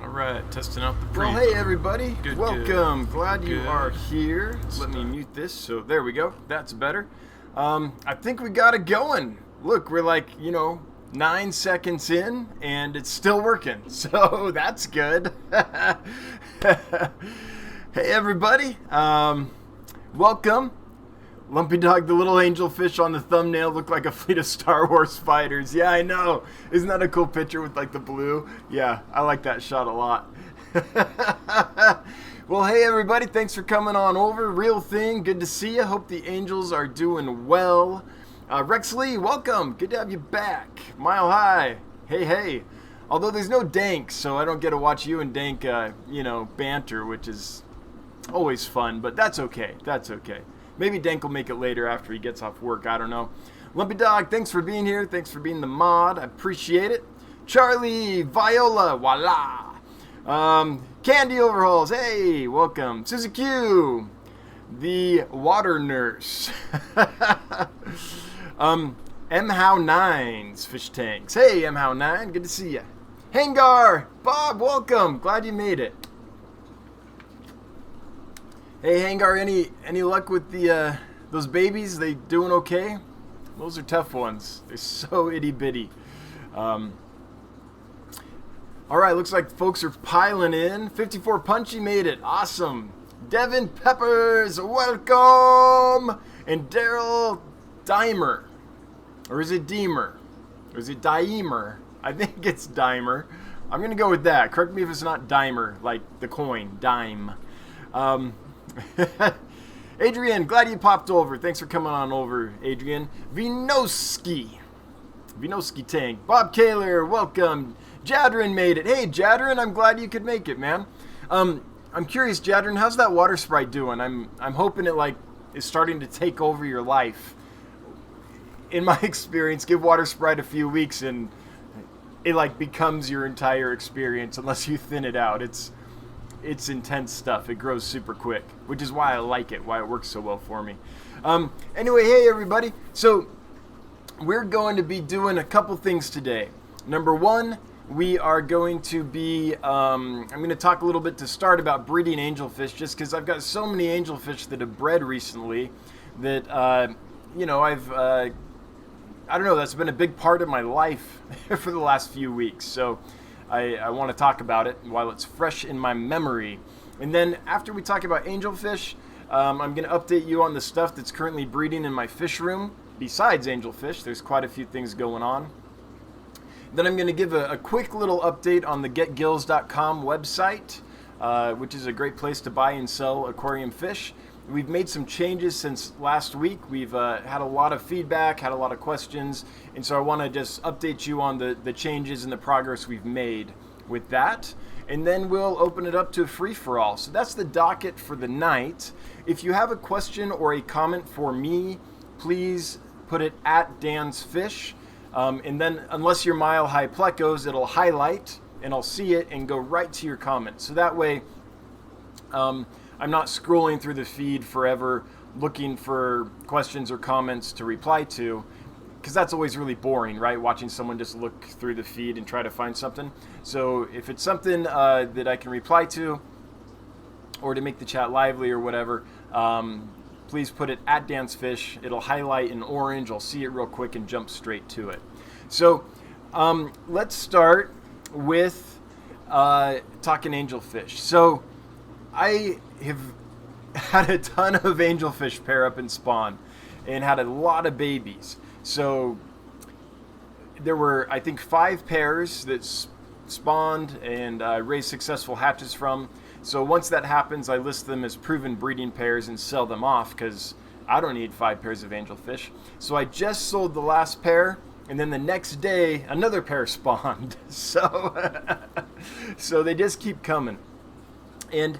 All right, testing out the preview. Well, hey everybody, Good, welcome. good. Glad you Good. are here. Let me mute this. So there we go. That's better. I think we got it going. Look, we're like 9 seconds in, and it's still working. So that's good. Hey everybody, welcome. Lumpy Dog, the little angelfish on the thumbnail looked like a fleet of Star Wars fighters. Yeah, I know. Isn't that a cool picture with like the blue? Yeah, I like that shot a lot. Well, hey everybody, thanks for coming on over. Real thing, good to see you. Hope the angels are doing well. Rex Lee, welcome. Good to have you back. Mile High, hey. Although there's no Dank, so I don't get to watch you and Dank, banter, which is always fun, but that's okay. That's okay. Maybe Dank will make it later after he gets off work. I don't know. Lumpy Dog, thanks for being here. Thanks for being the mod. I appreciate it. Charlie, Viola, voila. Candy Overhauls, hey, welcome. Suzy Q, the water nurse. MHow9's fish tanks. Hey, MHow9, good to see ya. Hangar, Bob, welcome. Glad you made it. Hey Hangar, any luck with the those babies? They doing okay? Those are tough ones. They're so itty bitty. All right, looks like folks are piling in. 54 Punchy made it. Awesome. Devin Peppers, welcome. And Daryl Dimer, or is it Deemer? Or is it Diemer? I think it's Dimer. I'm gonna go with that. Correct me if it's not Dimer, like the coin, dime. Adrian, glad you popped over. Thanks for coming on over, Adrian. Vinoski Tank. Bob Kaler, welcome. Jadrin made it. Hey, Jadrin, I'm glad you could make it, man. I'm curious, Jadrin, how's that water sprite doing? I'm hoping it is starting to take over your life. In my experience, give water sprite a few weeks and it becomes your entire experience unless you thin it out. It's intense stuff. It grows super quick, which is why I like it, why it works so well for me. Anyway, hey everybody. So we're going to be doing a couple things today. Number one, we are going to be, I'm going to talk a little bit to start about breeding angelfish, just because I've got so many angelfish that have bred recently that, I don't know, that's been a big part of my life for the last few weeks. So I want to talk about it while it's fresh in my memory. And then after we talk about angelfish, I'm going to update you on the stuff that's currently breeding in my fish room. Besides angelfish, there's quite a few things going on. Then I'm going to give a quick little update on the getgills.com website, which is a great place to buy and sell aquarium fish. We've made some changes since last week. We've had a lot of feedback, had a lot of questions, and so I want to just update you on the changes and the progress we've made with that. And then we'll open it up to a free-for-all. So that's the docket for the night. If you have a question or a comment for me, please put it at Dan's Fish. And then unless you're Mile High Plecos, it'll highlight, and I'll see it and go right to your comment. So that way, I'm not scrolling through the feed forever looking for questions or comments to reply to, because that's always really boring, right? Watching someone just look through the feed and try to find something. So if it's something that I can reply to, or to make the chat lively or whatever, please put it at Dan's Fish. It'll highlight in orange. I'll see it real quick and jump straight to it. So let's start with talking angelfish. So I have had a ton of angelfish pair up and spawn and had a lot of babies. So there were, I think, 5 pairs that spawned and raised successful hatches from. So once that happens, I list them as proven breeding pairs and sell them off because I don't need 5 pairs of angelfish. So I just sold the last pair, and then the next day another pair spawned. So they just keep coming. And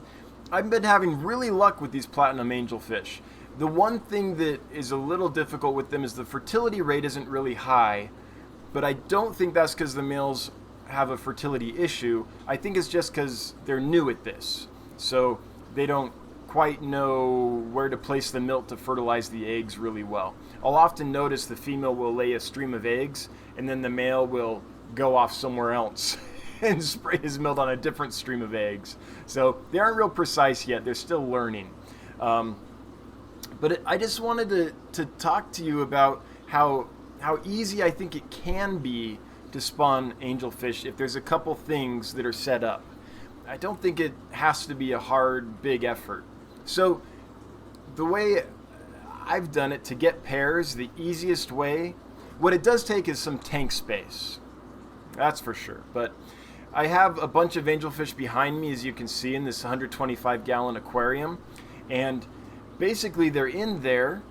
I've been having really luck with these platinum angelfish. The one thing that is a little difficult with them is the fertility rate isn't really high, but I don't think that's because the males have a fertility issue. I think it's just because they're new at this. So they don't quite know where to place the milk to fertilize the eggs really well. I'll often notice the female will lay a stream of eggs and then the male will go off somewhere else and spray his milled on a different stream of eggs. So they aren't real precise yet. They're still learning. I just wanted to talk to you about how easy I think it can be to spawn angelfish if there's a couple things that are set up. I don't think it has to be a hard, big effort. So the way I've done it to get pairs, the easiest way, what it does take is some tank space. That's for sure. But I have a bunch of angelfish behind me, as you can see, in this 125-gallon aquarium. And basically they're in there,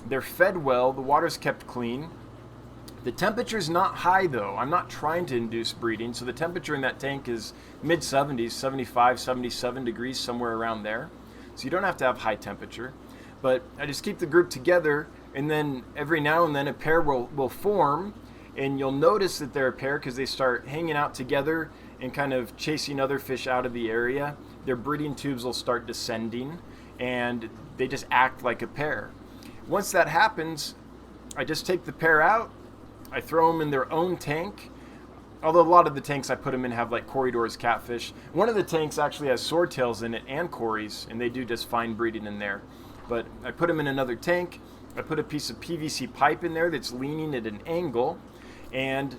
they're fed well, the water's kept clean. The temperature's not high though. I'm not trying to induce breeding, so the temperature in that tank is mid-70s, 75, 77 degrees, somewhere around there. So you don't have to have high temperature. But I just keep the group together, and then every now and then a pair will form, and you'll notice that they're a pair because they start hanging out together and kind of chasing other fish out of the area. Their breeding tubes will start descending, and they just act like a pair. Once that happens, I just take the pair out, I throw them in their own tank, although a lot of the tanks I put them in have like corridors catfish. One of the tanks actually has swordtails in it and cories, and they do just fine breeding in there. But I put them in another tank, I put a piece of PVC pipe in there that's leaning at an angle, and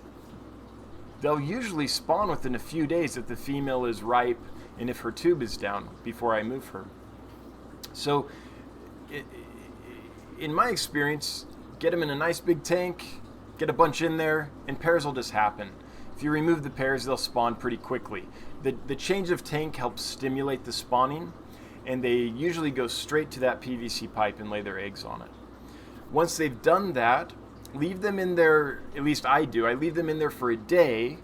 they'll usually spawn within a few days if the female is ripe and if her tube is down before I move her. So in my experience, get them in a nice big tank, get a bunch in there, and pairs will just happen. If you remove the pairs, they'll spawn pretty quickly. The change of tank helps stimulate the spawning, and they usually go straight to that PVC pipe and lay their eggs on it. Once they've done that, leave them in there, at least I do, I leave them in there for a day,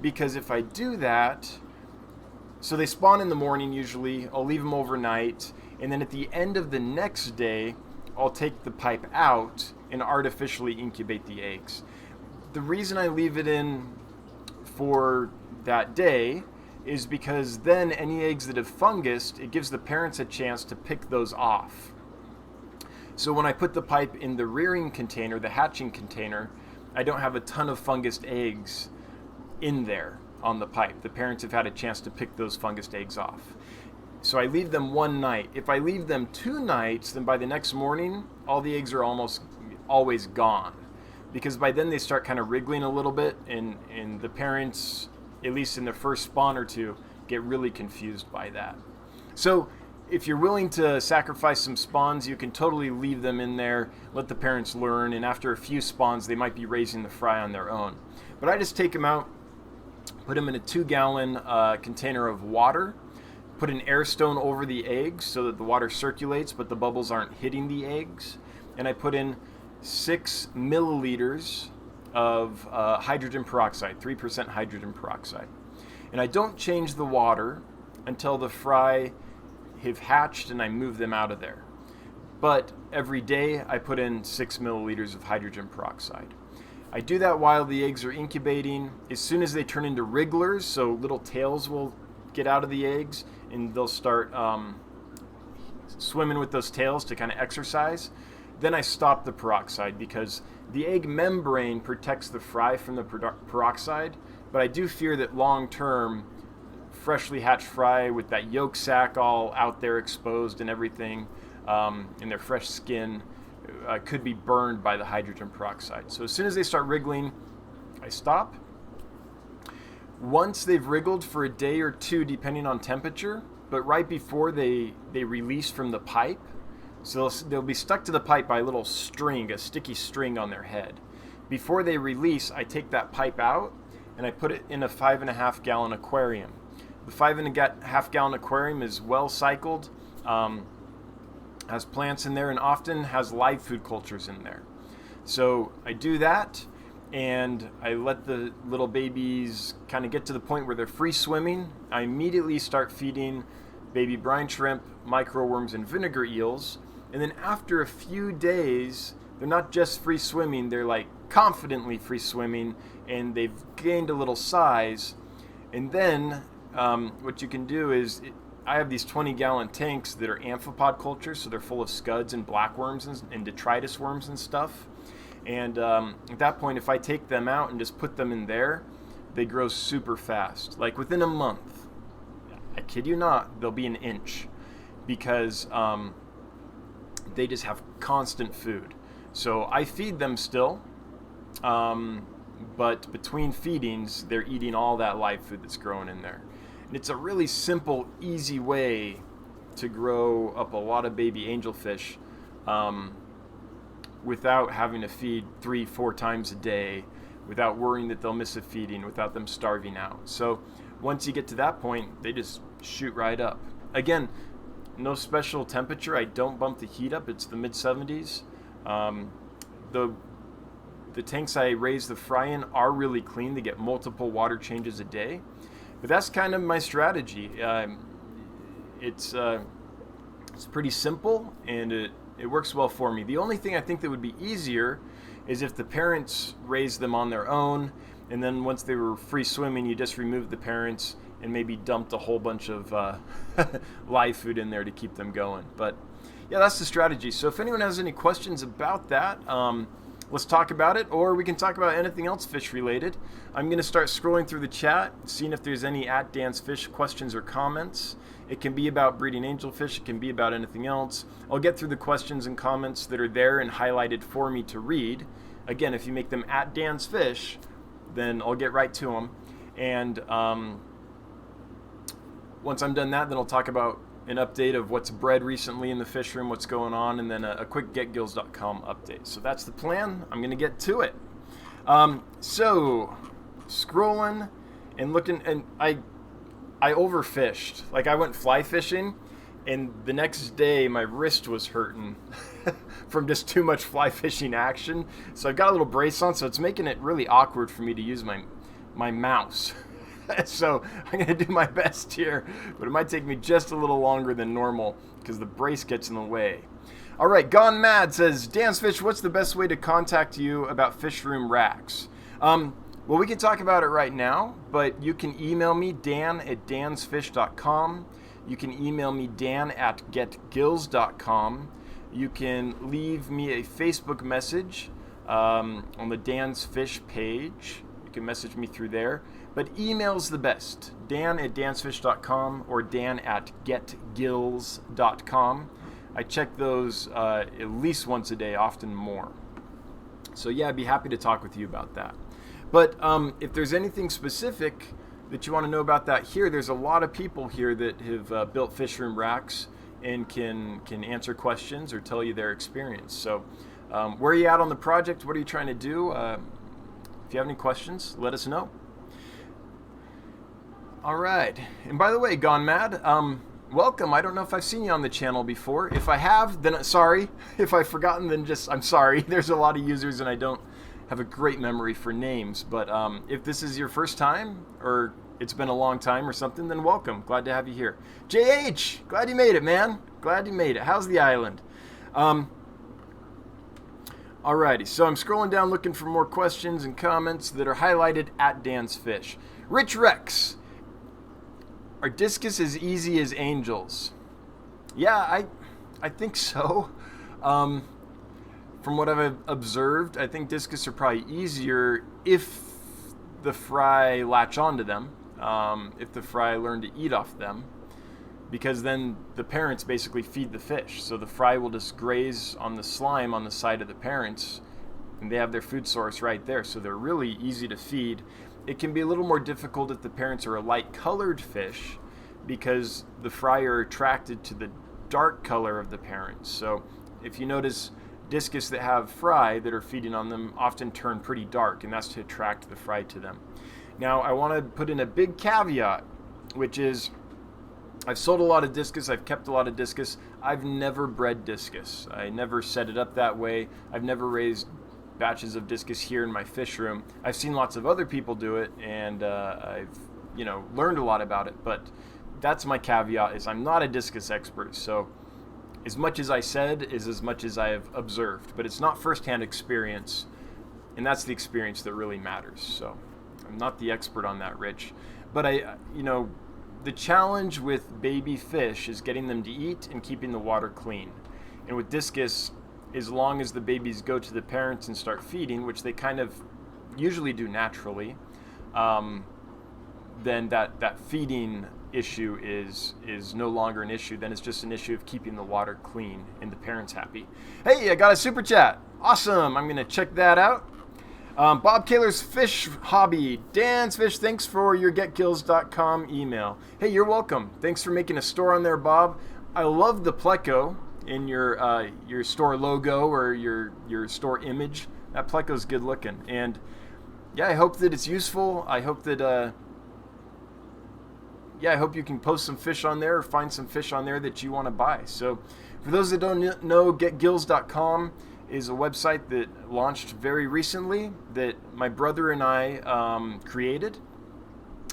because if I do that, so they spawn in the morning usually, I'll leave them overnight, and then at the end of the next day, I'll take the pipe out and artificially incubate the eggs. The reason I leave it in for that day is because then any eggs that have fungused, it gives the parents a chance to pick those off. So when I put the pipe in the rearing container, the hatching container, I don't have a ton of fungused eggs in there on the pipe. The parents have had a chance to pick those fungused eggs off. So I leave them one night. If I leave them 2 nights, then by the next morning, all the eggs are almost always gone. Because by then they start kind of wriggling a little bit, and the parents, at least in the first spawn or two, get really confused by that. So if you're willing to sacrifice some spawns, you can totally leave them in there, let the parents learn, and after a few spawns, they might be raising the fry on their own. But I just take them out, put them in a 2-gallon container of water, put an air stone over the eggs so that the water circulates, but the bubbles aren't hitting the eggs, and I put in 6 milliliters of hydrogen peroxide, 3% hydrogen peroxide. And I don't change the water until the fry have hatched and I move them out of there. But every day I put in 6 milliliters of hydrogen peroxide. I do that while the eggs are incubating. As soon as they turn into wrigglers, so little tails will get out of the eggs and they'll start swimming with those tails to kind of exercise, then I stop the peroxide because the egg membrane protects the fry from the peroxide, but I do fear that long term, freshly hatched fry with that yolk sac all out there exposed and everything, and their fresh skin could be burned by the hydrogen peroxide. So as soon as they start wriggling, I stop. Once they've wriggled for a day or 2, depending on temperature, but right before they release from the pipe, so they'll be stuck to the pipe by a little string, a sticky string on their head. Before they release, I take that pipe out and I put it in a 5.5-gallon aquarium. The 5.5-gallon aquarium is well cycled, has plants in there, and often has live food cultures in there. So I do that, and I let the little babies kind of get to the point where they're free swimming. I immediately start feeding baby brine shrimp, microworms, and vinegar eels. And then after a few days, they're not just free swimming, they're like confidently free swimming, and they've gained a little size. And then what you can do is, I have these 20-gallon tanks that are amphipod cultures, so they're full of scuds and blackworms and detritus worms and stuff. And at that point, if I take them out and just put them in there, they grow super fast. Like within a month, I kid you not, they'll be an inch because they just have constant food. So I feed them still, but between feedings, they're eating all that live food that's growing in there. And it's a really simple, easy way to grow up a lot of baby angelfish without having to feed 3-4 times a day, without worrying that they'll miss a feeding, without them starving out. So once you get to that point, they just shoot right up. Again, no special temperature. I don't bump the heat up. It's the mid 70s. The tanks I raise the fry in are really clean. They get multiple water changes a day. But that's kind of my strategy. It's pretty simple, and it works well for me. The only thing I think that would be easier is if the parents raised them on their own, and then once they were free swimming, you just removed the parents and maybe dumped a whole bunch of live food in there to keep them going. But yeah, that's the strategy. So if anyone has any questions about that, let's talk about it, or we can talk about anything else fish related. I'm going to start scrolling through the chat, seeing if there's any @DansFish questions or comments. It can be about breeding angelfish. It can be about anything else. I'll get through the questions and comments that are there and highlighted for me to read. Again, if you make them @DansFish, then I'll get right to them. And once I'm done that, then I'll talk about an update of what's bred recently in the fish room, what's going on, and then a quick getgills.com update. So that's the plan. I'm going to get to it. So scrolling and looking, and I overfished. Like I went fly fishing, and the next day my wrist was hurting from just too much fly fishing action. So I've got a little brace on, so it's making it really awkward for me to use my mouse. So I'm going to do my best here, but it might take me just a little longer than normal because the brace gets in the way. All right, Gone Mad says, DansFish, what's the best way to contact you about fish room racks? Well, we can talk about it right now, but you can email me, dan@dansfish.com. You can email me, dan@getgills.com. You can leave me a Facebook message on the DansFish page. You can message me through there. But email's the best, dan@dansfish.com or dan@getgills.com. I check those at least once a day, often more. So yeah, I'd be happy to talk with you about that. But if there's anything specific that you want to know about that here, there's a lot of people here that have built fish room racks and can answer questions or tell you their experience. So where are you at on the project? What are you trying to do? If you have any questions, let us know. All right. And by the way, Gone Mad, welcome. I don't know if I've seen you on the channel before. If I have, then sorry. If I've forgotten, then I'm sorry. There's a lot of users and I don't have a great memory for names. But if this is your first time or it's been a long time or something, then welcome. Glad to have you here. JH, glad you made it, man. Glad you made it. How's the island? Alrighty, so I'm scrolling down looking for more questions and comments that are highlighted @DansFish. Rich Rex. Are discus as easy as angels? Yeah, I think so. From what I've observed, I think discus are probably easier if the fry latch onto them, if the fry learn to eat off them, because then the parents basically feed the fish. So the fry will just graze on the slime on the side of the parents, and they have their food source right there. So they're really easy to feed. It can be a little more difficult if the parents are a light-colored fish because the fry are attracted to the dark color of the parents. So if you notice, discus that have fry that are feeding on them often turn pretty dark, and that's to attract the fry to them. Now, I want to put in a big caveat, which is I've sold a lot of discus. I've kept a lot of discus. I've never bred discus. I never set it up that way. I've never raised batches of discus here in my fish room. I've seen lots of other people do it, and I've learned a lot about it. But that's my caveat: is I'm not a discus expert. So as much as I said is as much as I have observed, but it's not firsthand experience, and that's the experience that really matters. So I'm not the expert on that, Rich. But the challenge with baby fish is getting them to eat and keeping the water clean. And with discus, as long as the babies go to the parents and start feeding, which they kind of usually do naturally, then that feeding issue is no longer an issue. Then it's just an issue of keeping the water clean and the parents happy. Hey, I got a super chat. Awesome. I'm going to check that out. Bob Kaler's Fish Hobby. Dan's Fish, thanks for your getgills.com email. Hey, you're welcome. Thanks for making a store on there, Bob. I love the pleco in your store logo or your store image. That pleco's good looking. And yeah, I hope that it's useful. I hope that I hope you can post some fish on there or find some fish on there that you want to buy. So for those that don't know, getgills.com is a website that launched very recently that my brother and I created.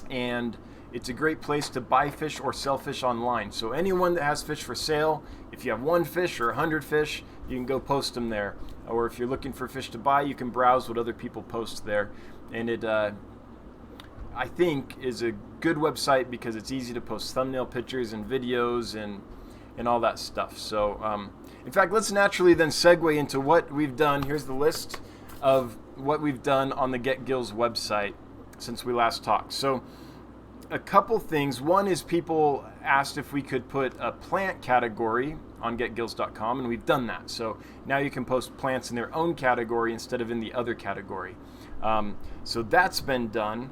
And it's a great place to buy fish or sell fish online. So anyone that has fish for sale, if you have 1 fish or 100 fish, you can go post them there. Or if you're looking for fish to buy, you can browse what other people post there. And it, I think, is a good website because it's easy to post thumbnail pictures and videos and all that stuff. So, in fact, let's naturally then segue into what we've done. Here's the list of what we've done on the Get Gills website since we last talked. So, a couple things. One is people asked if we could put a plant category on getgills.com, and we've done that. So now you can post plants in their own category instead of in the other category. So that's been done.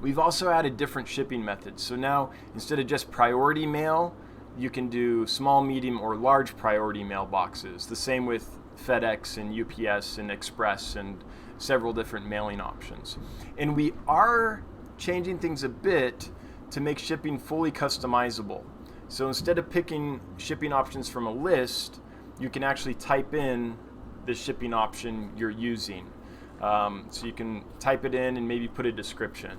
We've also added different shipping methods. So now instead of just priority mail, you can do small, medium, or large priority mail boxes. The same with FedEx and UPS and Express and several different mailing options. And we are changing things a bit to make shipping fully customizable. So instead of picking shipping options from a list, you can actually type in the shipping option you're using. So you can type it in and maybe put a description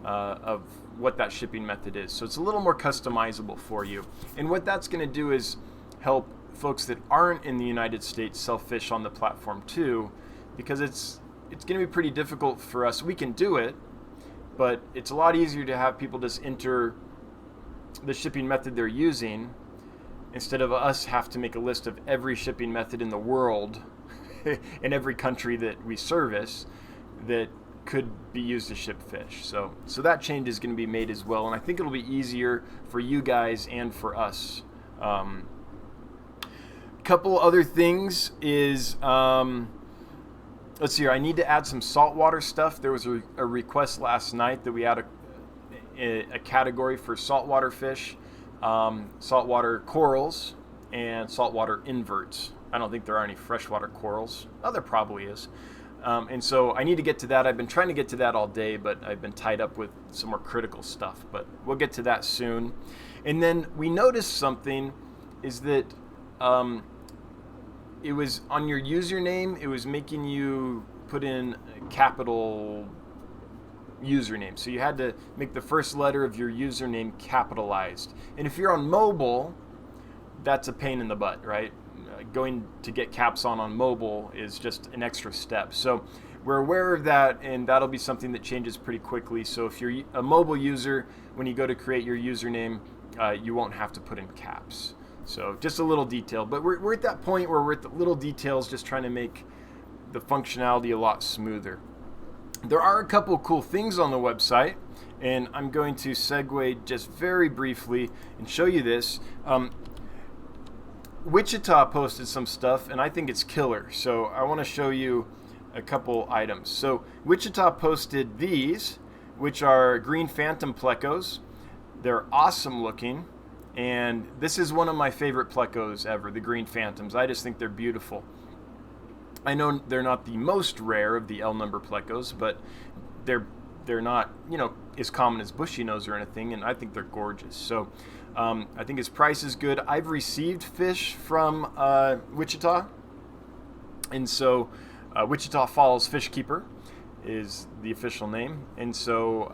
of what that shipping method is. So it's a little more customizable for you. And what that's going to do is help folks that aren't in the United States sell fish on the platform too, because it's going to be pretty difficult for us. We can do it, but it's a lot easier to have people just enter the shipping method they're using instead of us have to make a list of every shipping method in the world in every country that we service that could be used to ship fish. So that change is going to be made as well, and I think it'll be easier for you guys and for us. Couple other things is let's see here. I need to add some saltwater stuff. There was a request last night that we add a category for saltwater fish, saltwater corals, and saltwater inverts. I don't think there are any freshwater corals. Oh, there probably is. And so I need to get to that. I've been trying to get to that all day, but I've been tied up with some more critical stuff. But we'll get to that soon. And then we noticed something is that it was on your username, it was making you put in a capital username. So you had to make the first letter of your username capitalized. And if you're on mobile, that's a pain in the butt, right? Going to get caps on mobile is just an extra step. So we're aware of that, and that'll be something that changes pretty quickly. So if you're a mobile user, when you go to create your username, you won't have to put in caps. So just a little detail, but we're at that point where we're at the little details, just trying to make the functionality a lot smoother. There are a couple cool things on the website, and I'm going to segue just very briefly and show you this. Wichita posted some stuff, and I think it's killer. So I want to show you a couple items. So Wichita posted these, which are green phantom plecos. They're awesome looking. And this is one of my favorite plecos ever, the green phantoms. I just think they're beautiful. I know they're not the most rare of the L number plecos, but they're not, as common as bushy nose or anything, and I think they're gorgeous. So I think his price is good. I've received fish from Wichita, and so Wichita Falls Fish Keeper is the official name, and so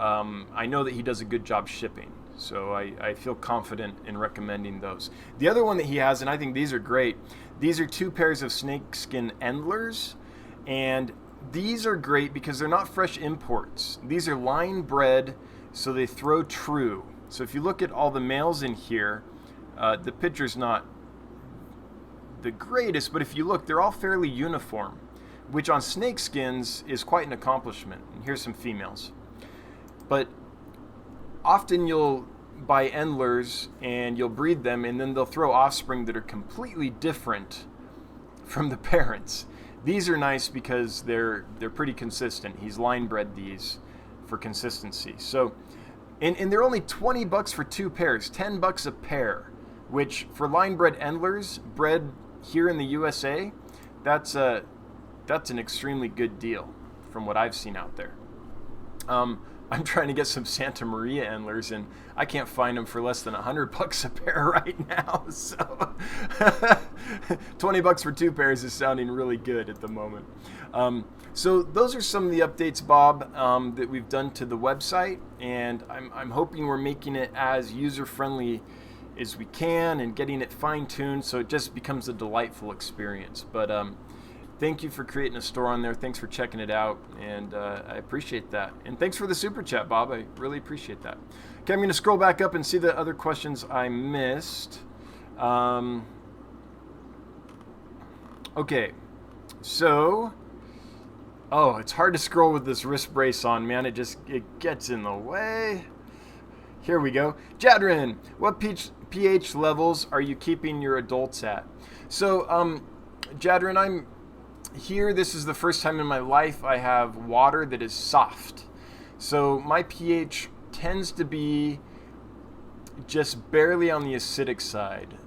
I know that he does a good job shipping. So I feel confident in recommending those. The other one that he has, and I think these are great, these are 2 pairs of snakeskin endlers, and these are great because they're not fresh imports. These are line bred, so they throw true. So if you look at all the males in here, the picture's not the greatest, but if you look, they're all fairly uniform, which on snakeskins is quite an accomplishment. And here's some females. But often you'll buy endlers and you'll breed them, and then they'll throw offspring that are completely different from the parents. These are nice because they're pretty consistent. He's line bred these for consistency. So, and they're only $20 for 2 pairs, $10 a pair, which for line bred endlers bred here in the USA, that's an extremely good deal from what I've seen out there. I'm trying to get some Santa Maria endlers, and I can't find them for less than $100 a pair right now. So $20 for 2 pairs is sounding really good at the moment. So those are some of the updates, Bob, that we've done to the website, and I'm hoping we're making it as user-friendly as we can and getting it fine-tuned so it just becomes a delightful experience. But thank you for creating a store on there. Thanks for checking it out, and I appreciate that. And thanks for the super chat, Bob. I really appreciate that. Okay, I'm going to scroll back up and see the other questions I missed. Okay, so, it's hard to scroll with this wrist brace on, man. It gets in the way. Here we go. Jadrin, what pH levels are you keeping your adults at? So, Jadrin, I'm here. This is the first time in my life I have water that is soft. So my pH tends to be just barely on the acidic side.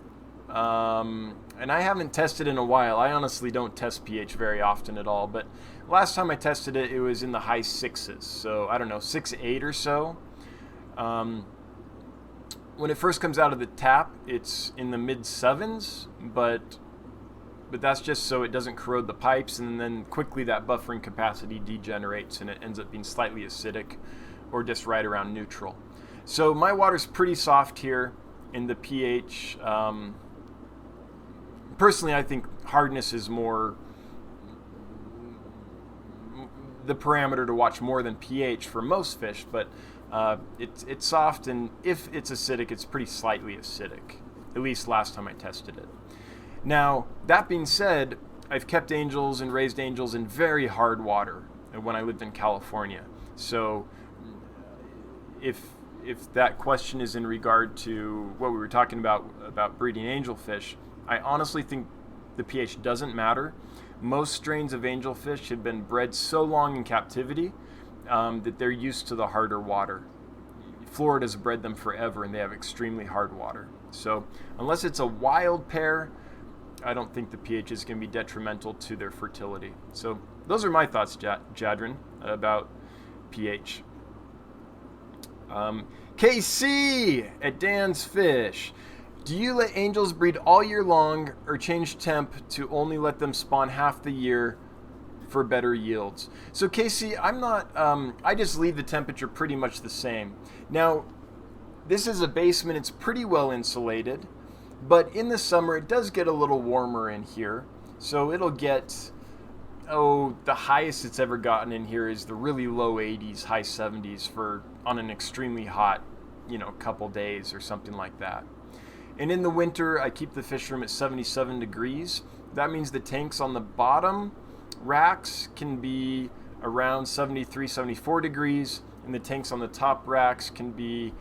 And I haven't tested in a while. I honestly don't test pH very often at all. But last time I tested it, it was in the high 6s. So I don't know, 6-8 or so. When it first comes out of the tap, it's in the mid 7s, but that's just so it doesn't corrode the pipes, and then quickly that buffering capacity degenerates and it ends up being slightly acidic or just right around neutral. So my water's pretty soft here in the pH. Personally, I think hardness is more the parameter to watch more than pH for most fish, but it's soft, and if it's acidic, it's pretty slightly acidic, at least last time I tested it. Now, that being said, I've kept angels and raised angels in very hard water when I lived in California. So if that question is in regard to what we were talking about breeding angelfish, I honestly think the pH doesn't matter. Most strains of angelfish have been bred so long in captivity that they're used to the harder water. Florida's bred them forever, and they have extremely hard water. So unless it's a wild pair, I don't think the pH is going to be detrimental to their fertility. So those are my thoughts, Jadrin, about pH. KC at Dan's Fish. Do you let angels breed all year long or change temp to only let them spawn half the year for better yields? So KC, I'm not, I just leave the temperature pretty much the same. Now, this is a basement. It's pretty well insulated. But in the summer, it does get a little warmer in here. So it'll get, the highest it's ever gotten in here is the really low 80s, high 70s on an extremely hot, couple days or something like that. And in the winter, I keep the fish room at 77 degrees. That means the tanks on the bottom racks can be around 73, 74 degrees, and the tanks on the top racks can be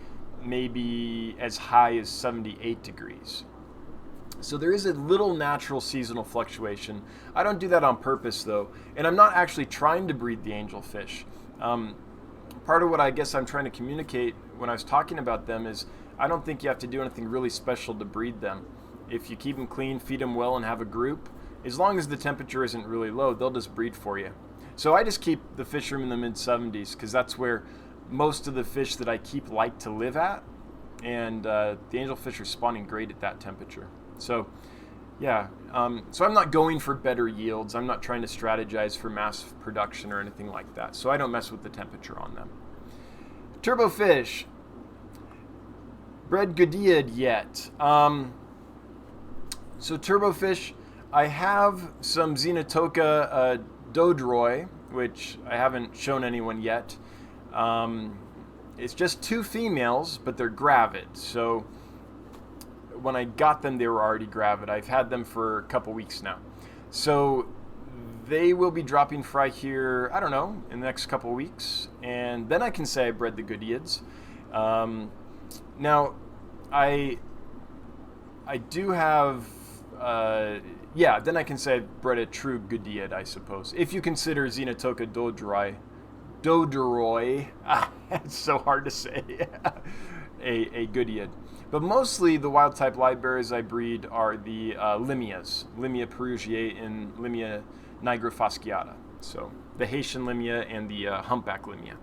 maybe as high as 78 degrees. So there is a little natural seasonal fluctuation. I don't do that on purpose, though, and I'm not actually trying to breed the angelfish. Part of what I guess I'm trying to communicate when I was talking about them is I don't think you have to do anything really special to breed them. If you keep them clean, feed them well, and have a group, as long as the temperature isn't really low, they'll just breed for you. So I just keep the fish room in the mid-70s because that's where most of the fish that I keep like to live at, and the angelfish are spawning great at that temperature. So, yeah, so I'm not going for better yields. I'm not trying to strategize for mass production or anything like that. So I don't mess with the temperature on them. Turbofish, bred Godiad yet? So turbofish, I have some Xenotoca Dodroi, which I haven't shown anyone yet. It's just 2 females, but they're gravid. So when I got them, they were already gravid. I've had them for a couple weeks now. So they will be dropping fry here, I don't know, in the next couple of weeks. And then I can say I bred the good yids. Now, I do have, then I can say I bred a true good yid, I suppose. If you consider Xenotoka Dodoroi, it's so hard to say, a good yid. But mostly the wild type live bearers I breed are the Limias, Limia perugiae and Limia nigrofasciata. So the Haitian Limia and the humpback Limia.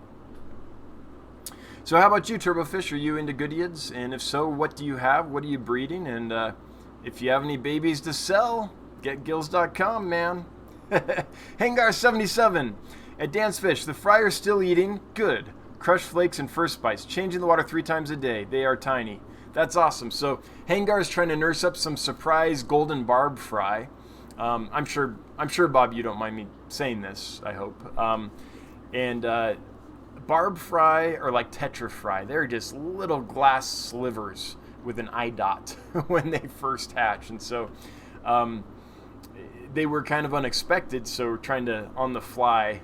So how about you, Turbofish? Are you into good yids? And if so, what do you have? What are you breeding? And if you have any babies to sell, getgills.com, man. Hangar77. At Dancefish, the fry are still eating. Good. Crushed flakes and first bites. Changing the water 3 times a day. They are tiny. That's awesome. So Hangar is trying to nurse up some surprise golden barb fry. I'm sure, Bob, you don't mind me saying this, I hope. Barb fry are like tetra fry. They're just little glass slivers with an eye dot when they first hatch. And so they were kind of unexpected. So we're trying to, on the fly,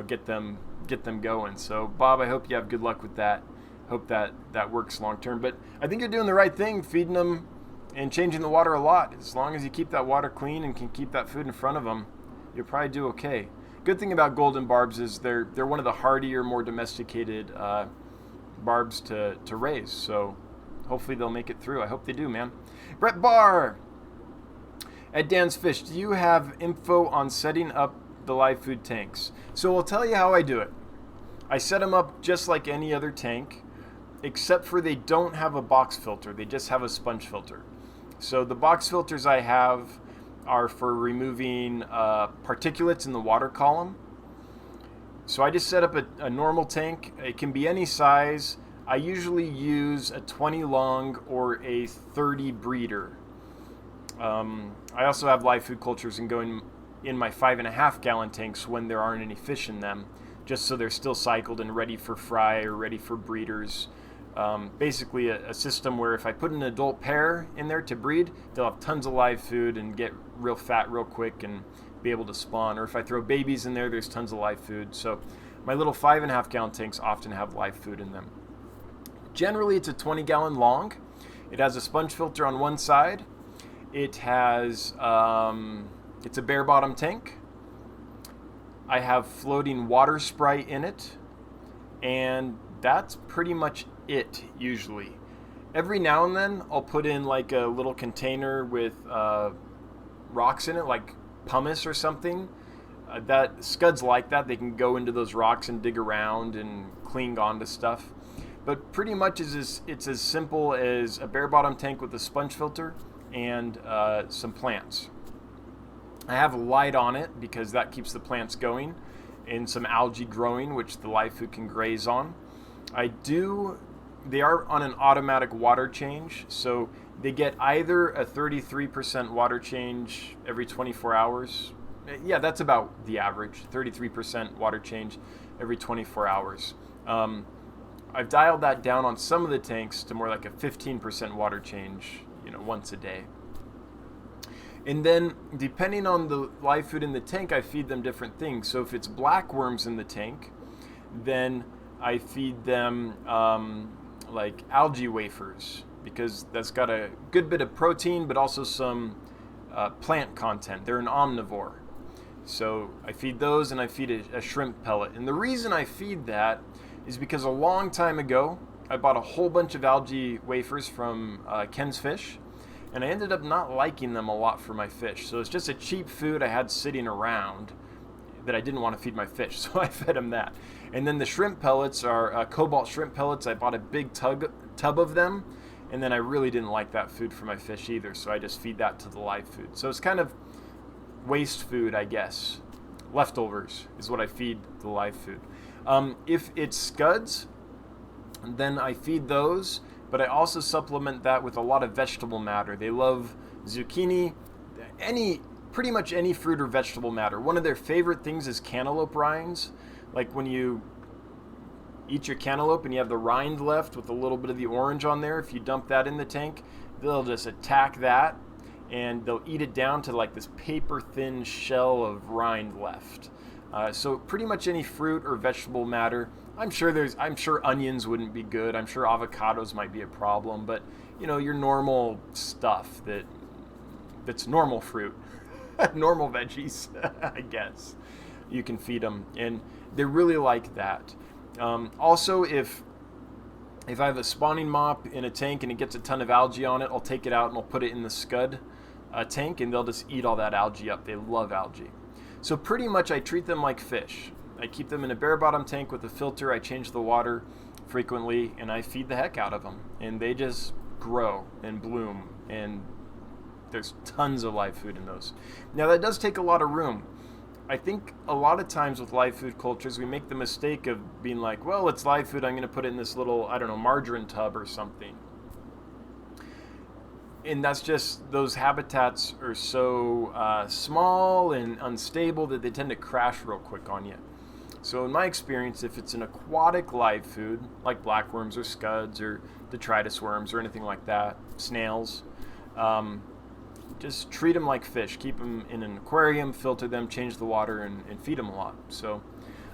get them going. So Bob, I hope you have good luck with that. Hope that works long term. But I think you're doing the right thing, feeding them and changing the water a lot. As long as you keep that water clean and can keep that food in front of them, you'll probably do okay. Good thing about golden barbs is they're one of the hardier, more domesticated barbs to raise. So hopefully they'll make it through. I hope they do, man. Brett Barr at Dan's Fish, do you have info on setting up the live food tanks? So I'll tell you how I do it. I set them up just like any other tank, except for they don't have a box filter. They just have a sponge filter. So the box filters I have are for removing particulates in the water column. So I just set up a normal tank. It can be any size. I usually use a 20 long or a 30 breeder. I also have live food cultures and going in my 5.5 gallon tanks when there aren't any fish in them, just so they're still cycled and ready for fry or ready for breeders. Basically a system where if I put an adult pair in there to breed, they'll have tons of live food and get real fat real quick and be able to spawn. Or if I throw babies in there, there's tons of live food. So my little 5.5 gallon tanks often have live food in them. Generally, it's a 20 gallon long. It has a sponge filter on one side. It has, it's a bare bottom tank. I have floating water sprite in it, and that's pretty much it usually. Every now and then I'll put in like a little container with rocks in it, like pumice or something. That scuds like that. They can go into those rocks and dig around and cling onto stuff. But pretty much it's as simple as a bare bottom tank with a sponge filter and some plants. I have a light on it because that keeps the plants going, and some algae growing, which the live food can graze on. They are on an automatic water change, so they get either a 33% water change every 24 hours. Yeah, that's about the average, 33% water change every 24 hours. I've dialed that down on some of the tanks to more like a 15% water change, once a day. And then, depending on the live food in the tank, I feed them different things. So if it's black worms in the tank, then I feed them like algae wafers, because that's got a good bit of protein, but also some plant content. They're an omnivore. So I feed those, and I feed a shrimp pellet. And the reason I feed that is because a long time ago, I bought a whole bunch of algae wafers from Ken's Fish, and I ended up not liking them a lot for my fish. So it's just a cheap food I had sitting around that I didn't want to feed my fish, so I fed them that. And then the shrimp pellets are cobalt shrimp pellets. I bought a big tub of them, and then I really didn't like that food for my fish either, so I just feed that to the live food. So it's kind of waste food, I guess. Leftovers is what I feed the live food. If it's scuds, then I feed those, but I also supplement that with a lot of vegetable matter. They love zucchini, pretty much any fruit or vegetable matter. One of their favorite things is cantaloupe rinds. Like when you eat your cantaloupe and you have the rind left with a little bit of the orange on there, if you dump that in the tank, they'll just attack that. and they'll eat it down to like this paper thin shell of rind left. So pretty much any fruit or vegetable matter. I'm sure onions wouldn't be good. I'm sure avocados might be a problem, but your normal stuff that's normal fruit, normal veggies, I guess. You can feed them, and they really like that. Also, if I have a spawning mop in a tank and it gets a ton of algae on it, I'll take it out and I'll put it in the scud tank, and they'll just eat all that algae up. They love algae. So pretty much I treat them like fish. I keep them in a bare bottom tank with a filter. I change the water frequently, and I feed the heck out of them. And they just grow and bloom, and there's tons of live food in those. Now that does take a lot of room. I think a lot of times with live food cultures, we make the mistake of being like, well, it's live food, I'm going to put it in this little, margarine tub or something. And that's just, those habitats are so small and unstable that they tend to crash real quick on you. So in my experience, if it's an aquatic live food, like blackworms or scuds or detritus worms or anything like that, snails, just treat them like fish. Keep them in an aquarium, filter them, change the water, and feed them a lot. So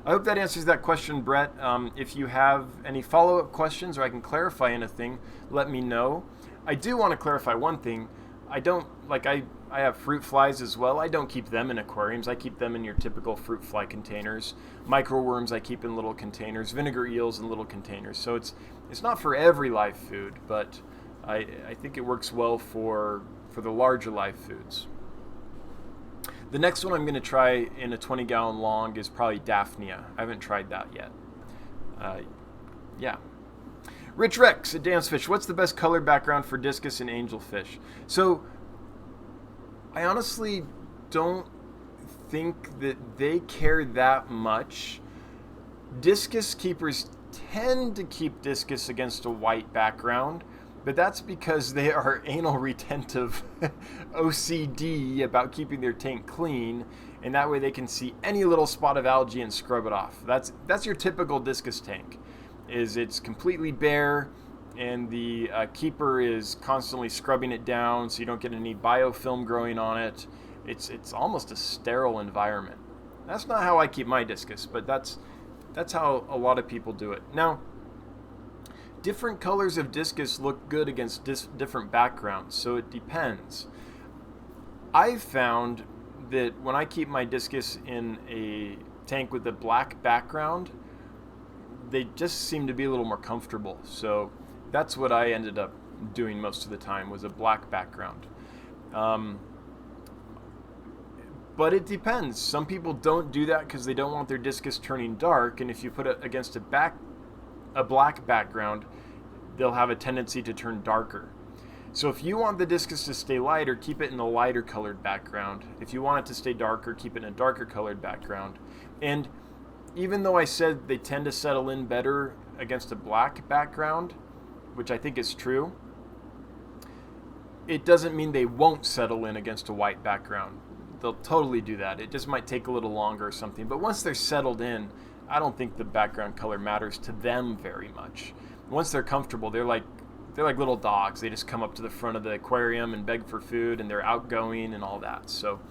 I hope that answers that question, Brett. If you have any follow-up questions or I can clarify anything, let me know. I do want to clarify one thing. I have fruit flies as well. I don't keep them in aquariums. I keep them in your typical fruit fly containers. Microworms I keep in little containers. Vinegar eels in little containers. So it's not for every live food, but I think it works well for the larger live foods. The next one I'm going to try in a 20-gallon long is probably Daphnia. I haven't tried that yet. Yeah. Rich Rex at Dancefish, what's the best color background for discus and angelfish? So, I honestly don't think that they care that much. Discus keepers tend to keep discus against a white background, but that's because they are anal retentive OCD about keeping their tank clean, and that way they can see any little spot of algae and scrub it off. That's your typical discus tank. It's completely bare, and the keeper is constantly scrubbing it down so you don't get any biofilm growing on it. It's almost a sterile environment. That's not how I keep my discus, but that's how a lot of people do it. Now, different colors of discus look good against different backgrounds, so it depends. I've found that when I keep my discus in a tank with a black background, they just seem to be a little more comfortable. So that's what I ended up doing most of the time, was a black background. But it depends. Some people don't do that because they don't want their discus turning dark, and if you put it against a black background, they'll have a tendency to turn darker. So if you want the discus to stay lighter, keep it in a lighter colored background. If you want it to stay darker, keep it in a darker colored background. And even though I said they tend to settle in better against a black background, which I think is true, it doesn't mean they won't settle in against a white background. They'll totally do that. It just might take a little longer or something. But once they're settled in, I don't think the background color matters to them very much. Once they're comfortable, they're like little dogs. They just come up to the front of the aquarium and beg for food, and they're outgoing and all that. So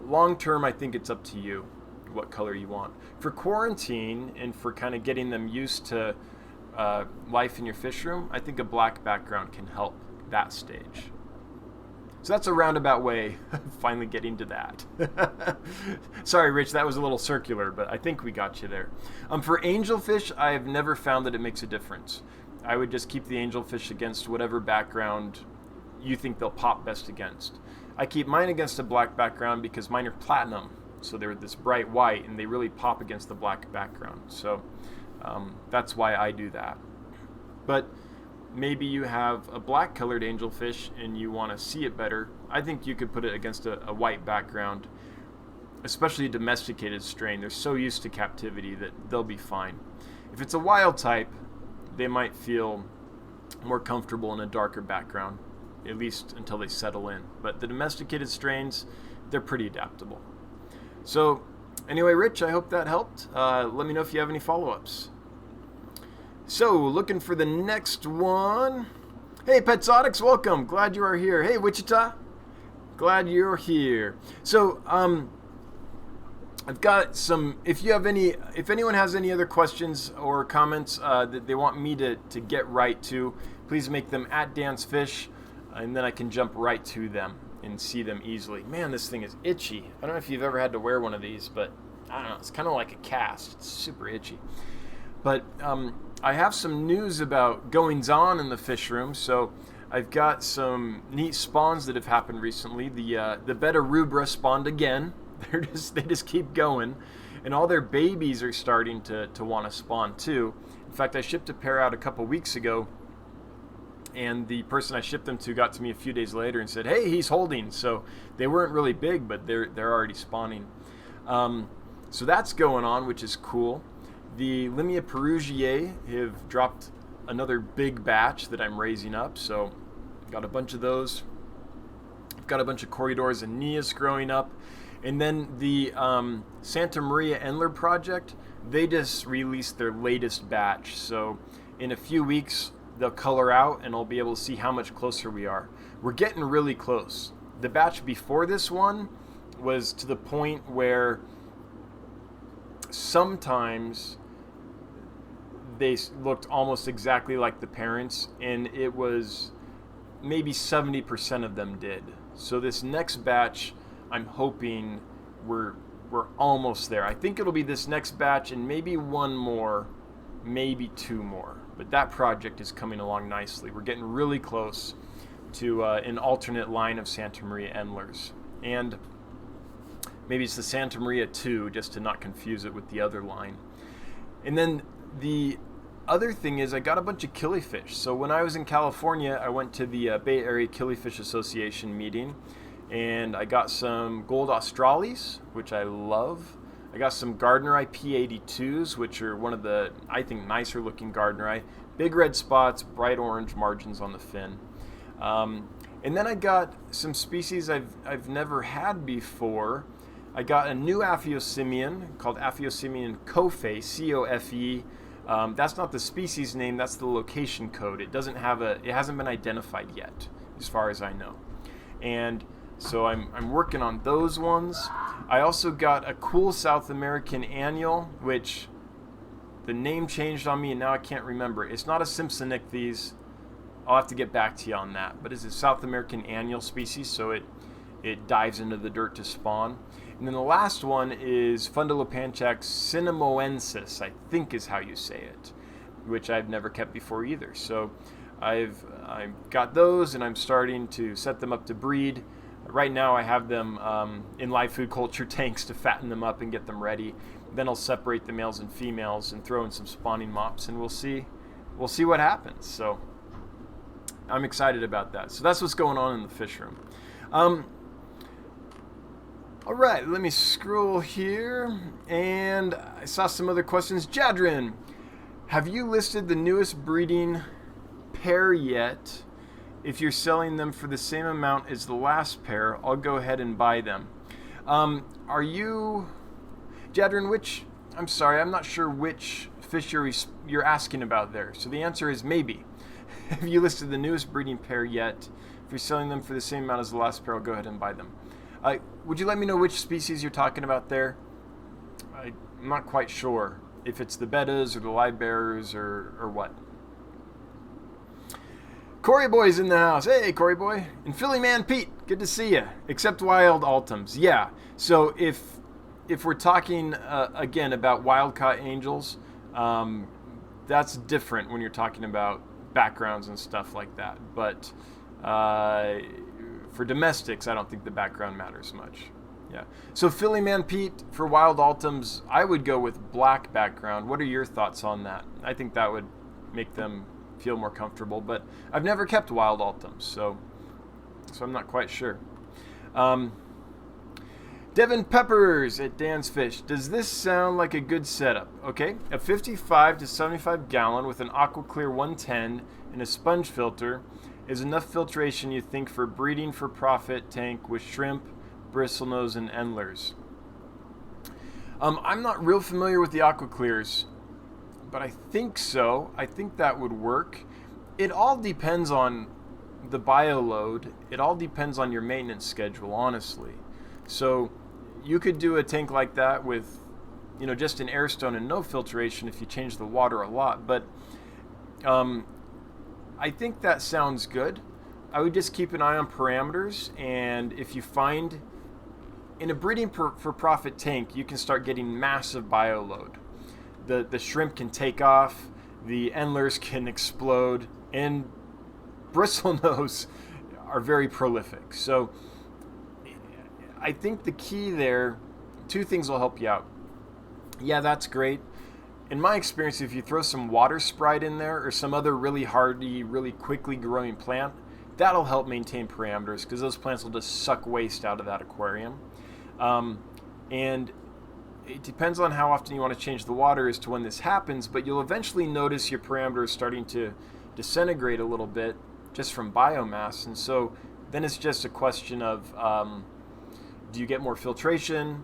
long term, I think it's up to you what color you want. For quarantine and for kind of getting them used to life in your fish room, I think a black background can help that stage. So that's a roundabout way of finally getting to that. Sorry, Rich, that was a little circular, but I think we got you there. For angelfish, I have never found that it makes a difference. I would just keep the angelfish against whatever background you think they'll pop best against. I keep mine against a black background because mine are platinum. So they're this bright white, and they really pop against the black background. So that's why I do that. But maybe you have a black colored angelfish and you want to see it better. I think you could put it against a white background, especially a domesticated strain. They're so used to captivity that they'll be fine. If it's a wild type, they might feel more comfortable in a darker background, at least until they settle in. But the domesticated strains, they're pretty adaptable. So anyway, Rich, I hope that helped. Let me know if you have any follow-ups. So, looking for the next one. Hey, Petsotics, welcome. Glad you are here. Hey, Wichita. Glad you're here. So, I've got some. If anyone has any other questions or comments that they want me to get right to, please make them at Dan's Fish, and then I can jump right to them and see them easily. Man, this thing is itchy. I don't know if you've ever had to wear one of these, but I don't know. It's kind of like a cast. It's super itchy. But I have some news about goings on in the fish room. So I've got some neat spawns that have happened recently. The betta rubra spawned again. They just keep going, and all their babies are starting to want to spawn too. In fact, I shipped a pair out a couple weeks ago, and the person I shipped them to got to me a few days later and said, "Hey, he's holding." So they weren't really big, but they're already spawning. So that's going on, which is cool. The Limia perugiae have dropped another big batch that I'm raising up, so I've got a bunch of those. I've got a bunch of corridors and Nias growing up. And then the Santa Maria Endler project, they just released their latest batch. So in a few weeks, they'll color out and I'll be able to see how much closer we are. We're getting really close. The batch before this one was to the point where sometimes they looked almost exactly like the parents, and it was maybe 70% of them did. So this next batch, I'm hoping we're almost there. I think it'll be this next batch and maybe one more, maybe two more. But that project is coming along nicely. We're getting really close to an alternate line of Santa Maria Endlers. And maybe it's the Santa Maria 2, just to not confuse it with the other line. And then the other thing is I got a bunch of killifish. So when I was in California, I went to the Bay Area Killifish Association meeting, and I got some gold australis, which I love. I got some Gardneri P82s, which are one of the, I think, nicer looking Gardneri. Big red spots, bright orange margins on the fin. And then I got some species I've never had before. I got a new Aphyosemion called Aphyosemion Cofe, C-O-F-E. That's not the species name, that's the location code. It hasn't been identified yet, as far as I know. And so I'm working on those ones. I also got a cool South American annual, which the name changed on me and now I can't remember. It's not a Simpsonichthyes. I'll have to get back to you on that. But it's a South American annual species, so it dives into the dirt to spawn. And then the last one is Fundulopanchax cinnamoensis, I think is how you say it, which I've never kept before either. So I've got those, and I'm starting to set them up to breed. Right now I have them in live food culture tanks to fatten them up and get them ready. Then I'll separate the males and females and throw in some spawning mops, and we'll see what happens. So I'm excited about that. So that's what's going on in the fish room. All right, let me scroll here, and I saw some other questions. Jadrin, have you listed the newest breeding pair yet? If you're selling them for the same amount as the last pair, I'll go ahead and buy them. Are you, Jadrin, I'm sorry, I'm not sure which fish you're asking about there. So the answer is maybe. Have you listed the newest breeding pair yet? If you're selling them for the same amount as the last pair, I'll go ahead and buy them. Would you let me know which species you're talking about there? I'm not quite sure if it's the bettas or the live bearers or what. Corey Boy's in the house. Hey, Corey Boy. And Philly Man Pete, good to see you. Except wild Altums. Yeah. So if we're talking again about wild caught angels, that's different when you're talking about backgrounds and stuff like that. But for domestics, I don't think the background matters much. Yeah. So Philly Man Pete, for wild Altums, I would go with black background. What are your thoughts on that? I think that would make them feel more comfortable, but I've never kept wild Altums, so I'm not quite sure. Devin Peppers at Dan's Fish. Does this sound like a good setup? Okay, a 55 to 75 gallon with an AquaClear 110 and a sponge filter is enough filtration, you think, for breeding for profit tank with shrimp, bristlenose, and endlers. I'm not real familiar with the AquaClears, but I think so. I think that would work. It all depends on the bio load, it all depends on your maintenance schedule, honestly. So you could do a tank like that with, just an air stone and no filtration if you change the water a lot. But I think that sounds good. I would just keep an eye on parameters, and if you find in a breeding for profit tank, you can start getting massive bio load. The shrimp can take off, the endlers can explode, and bristlenose are very prolific. So I think the key there, two things will help you out. Yeah, that's great. In my experience, if you throw some water sprite in there or some other really hardy, really quickly growing plant, that'll help maintain parameters, because those plants will just suck waste out of that aquarium. And it depends on how often you want to change the water as to when this happens, but you'll eventually notice your parameters starting to disintegrate a little bit just from biomass. And so then it's just a question of, do you get more filtration?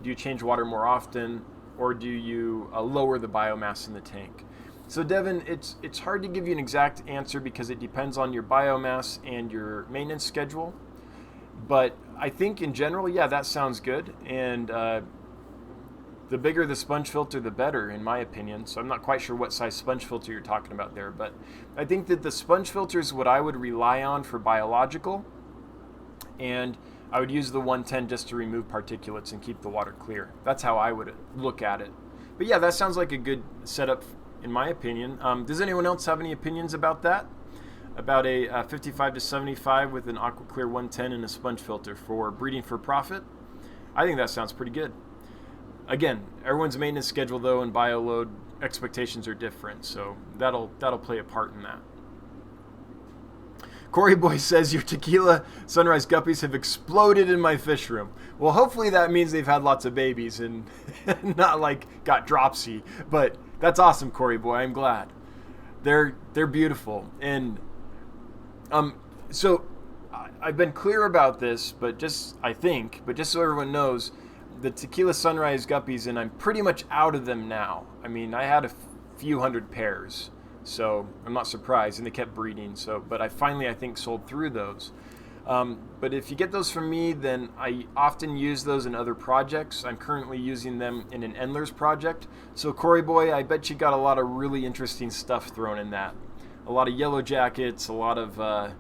Do you change water more often? Or do you lower the biomass in the tank? So Devin, it's hard to give you an exact answer because it depends on your biomass and your maintenance schedule. But I think in general, yeah, that sounds good. And the bigger the sponge filter, the better, in my opinion. So I'm not quite sure what size sponge filter you're talking about there. But I think that the sponge filter is what I would rely on for biological. And I would use the 110 just to remove particulates and keep the water clear. That's how I would look at it. But yeah, that sounds like a good setup in my opinion. Does anyone else have any opinions about that? About a 55 to 75 with an AquaClear 110 and a sponge filter for breeding for profit? I think that sounds pretty good. Again, everyone's maintenance schedule though and bio load expectations are different, so that'll play a part in that. Corey Boy says, your tequila sunrise guppies have exploded in my fish room. Well, hopefully that means they've had lots of babies and not like got dropsy. But that's awesome, Corey Boy. I'm glad. They're beautiful. And so I've been clear about this, but just so everyone knows, the tequila sunrise guppies, and I'm pretty much out of them now. I mean, I had a few hundred pairs. So I'm not surprised, and they kept breeding. But I finally, I think, sold through those. But if you get those from me, then I often use those in other projects. I'm currently using them in an endlers project. So Corey Boy, I bet you got a lot of really interesting stuff thrown in that. A lot of yellow jackets, a lot of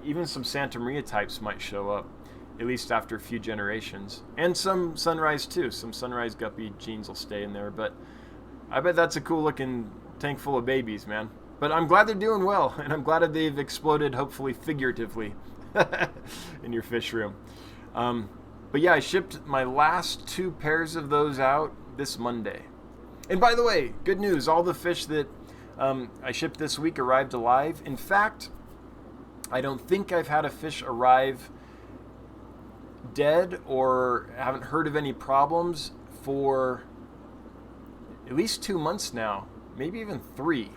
even some Santa Maria types might show up, at least after a few generations, and some sunrise too. Some sunrise guppy genes will stay in there. But I bet that's a cool looking tank full of babies, man. But I'm glad they're doing well, and I'm glad that they've exploded, hopefully figuratively, in your fish room. But yeah, I shipped my last 2 pairs of those out this Monday. And by the way, good news, all the fish that I shipped this week arrived alive. In fact, I don't think I've had a fish arrive dead or haven't heard of any problems for at least 2 months now. Maybe even 3.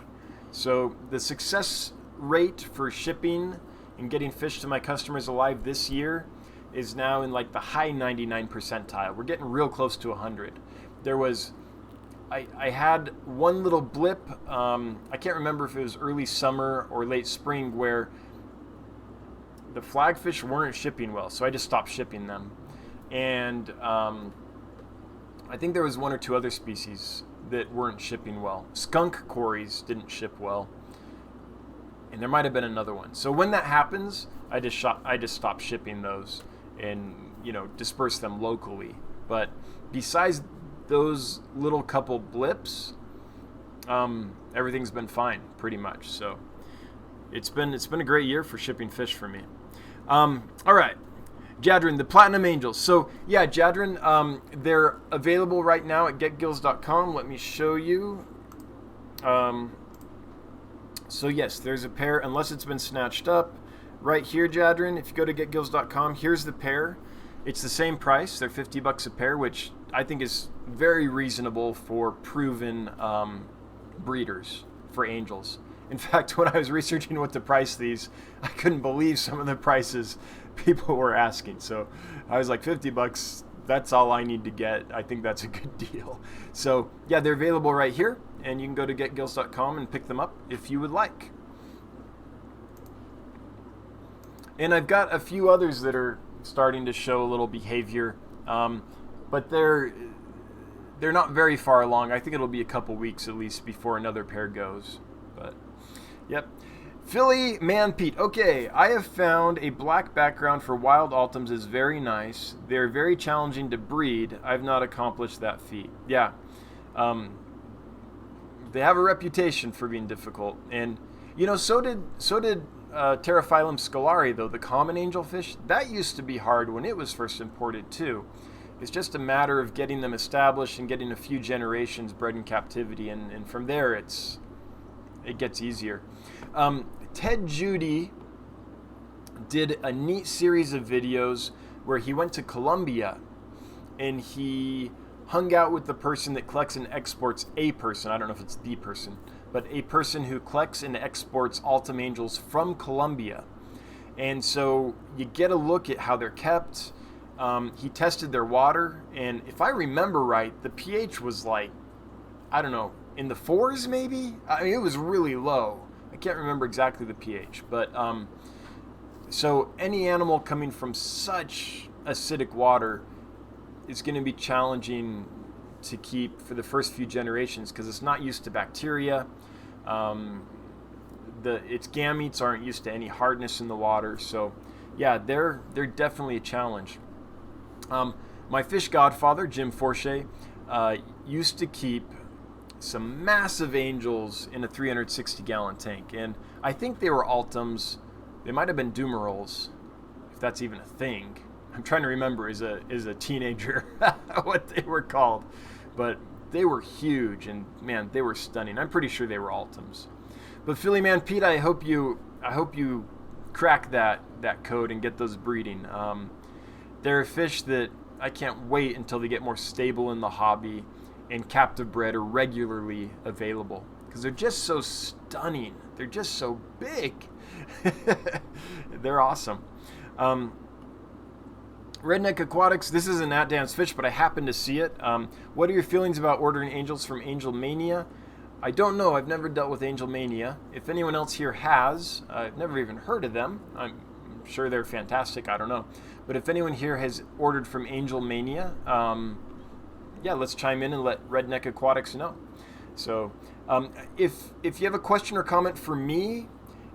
So the success rate for shipping and getting fish to my customers alive this year is now in like the high 99 percentile. We're getting real close to 100. I had one little blip, I can't remember if it was early summer or late spring, where the flagfish weren't shipping well, so I just stopped shipping them. And I think there was 1 or 2 other species that weren't shipping well. Skunk cories didn't ship well, and there might have been another one. So when that happens, I just stop shipping those and disperse them locally. But besides those little couple blips, everything's been fine pretty much. So it's been a great year for shipping fish for me. All right. Jadrin, the Platinum Angels. So yeah, Jadrin, they're available right now at getgills.com. Let me show you. So yes, there's a pair, unless it's been snatched up. Right here, Jadrin, if you go to getgills.com, here's the pair. It's the same price. They're $50 a pair, which I think is very reasonable for proven breeders for angels. In fact, when I was researching what to price these, I couldn't believe some of the prices people were asking. So I was like, $50, that's all I need to get. I think that's a good deal. So yeah, they're available right here, and you can go to getgills.com and pick them up if you would like. And I've got a few others that are starting to show a little behavior, but they're not very far along. I think it'll be a couple weeks at least before another pair goes. But yep. Philly Man Pete. Okay, I have found a black background for wild Altums is very nice. They're very challenging to breed. I've not accomplished that feat. Yeah. They have a reputation for being difficult. And, you know, so did Pterophyllum scalari, though, the common angelfish. That used to be hard when it was first imported, too. It's just a matter of getting them established and getting a few generations bred in captivity. And from there, it gets easier. Ted Judy did a neat series of videos where he went to Colombia and he hung out with the person that collects and exports a person. I don't know if it's the person, but a person who collects and exports Altum angels from Colombia. And so you get a look at how they're kept. He tested their water, and if I remember right, the pH was like, I don't know, in the 4s maybe? I mean, it was really low. I can't remember exactly the pH, but so any animal coming from such acidic water is going to be challenging to keep for the first few generations because it's not used to bacteria. Its gametes aren't used to any hardness in the water, so yeah, they're definitely a challenge. My fish godfather, Jim Forche, used to keep some massive angels in a 360-gallon tank, and I think they were Altums. They might have been Dumerols, if that's even a thing. I'm trying to remember as a teenager what they were called, but they were huge, and man, they were stunning. I'm pretty sure they were Altums. But Philly Man Pete, I hope you crack that code and get those breeding. They're a fish that I can't wait until they get more stable in the hobby and captive bred are regularly available because they're just so stunning. They're just so big. They're awesome. Redneck Aquatics, this isn't at Dan's Fish, but I happened to see it. What are your feelings about ordering angels from Angel Mania? I don't know. I've never dealt with Angel Mania. If anyone else here has, I've never even heard of them. I'm sure they're fantastic. I don't know. But if anyone here has ordered from Angel Mania, yeah, let's chime in and let Redneck Aquatics know. So if you have a question or comment for me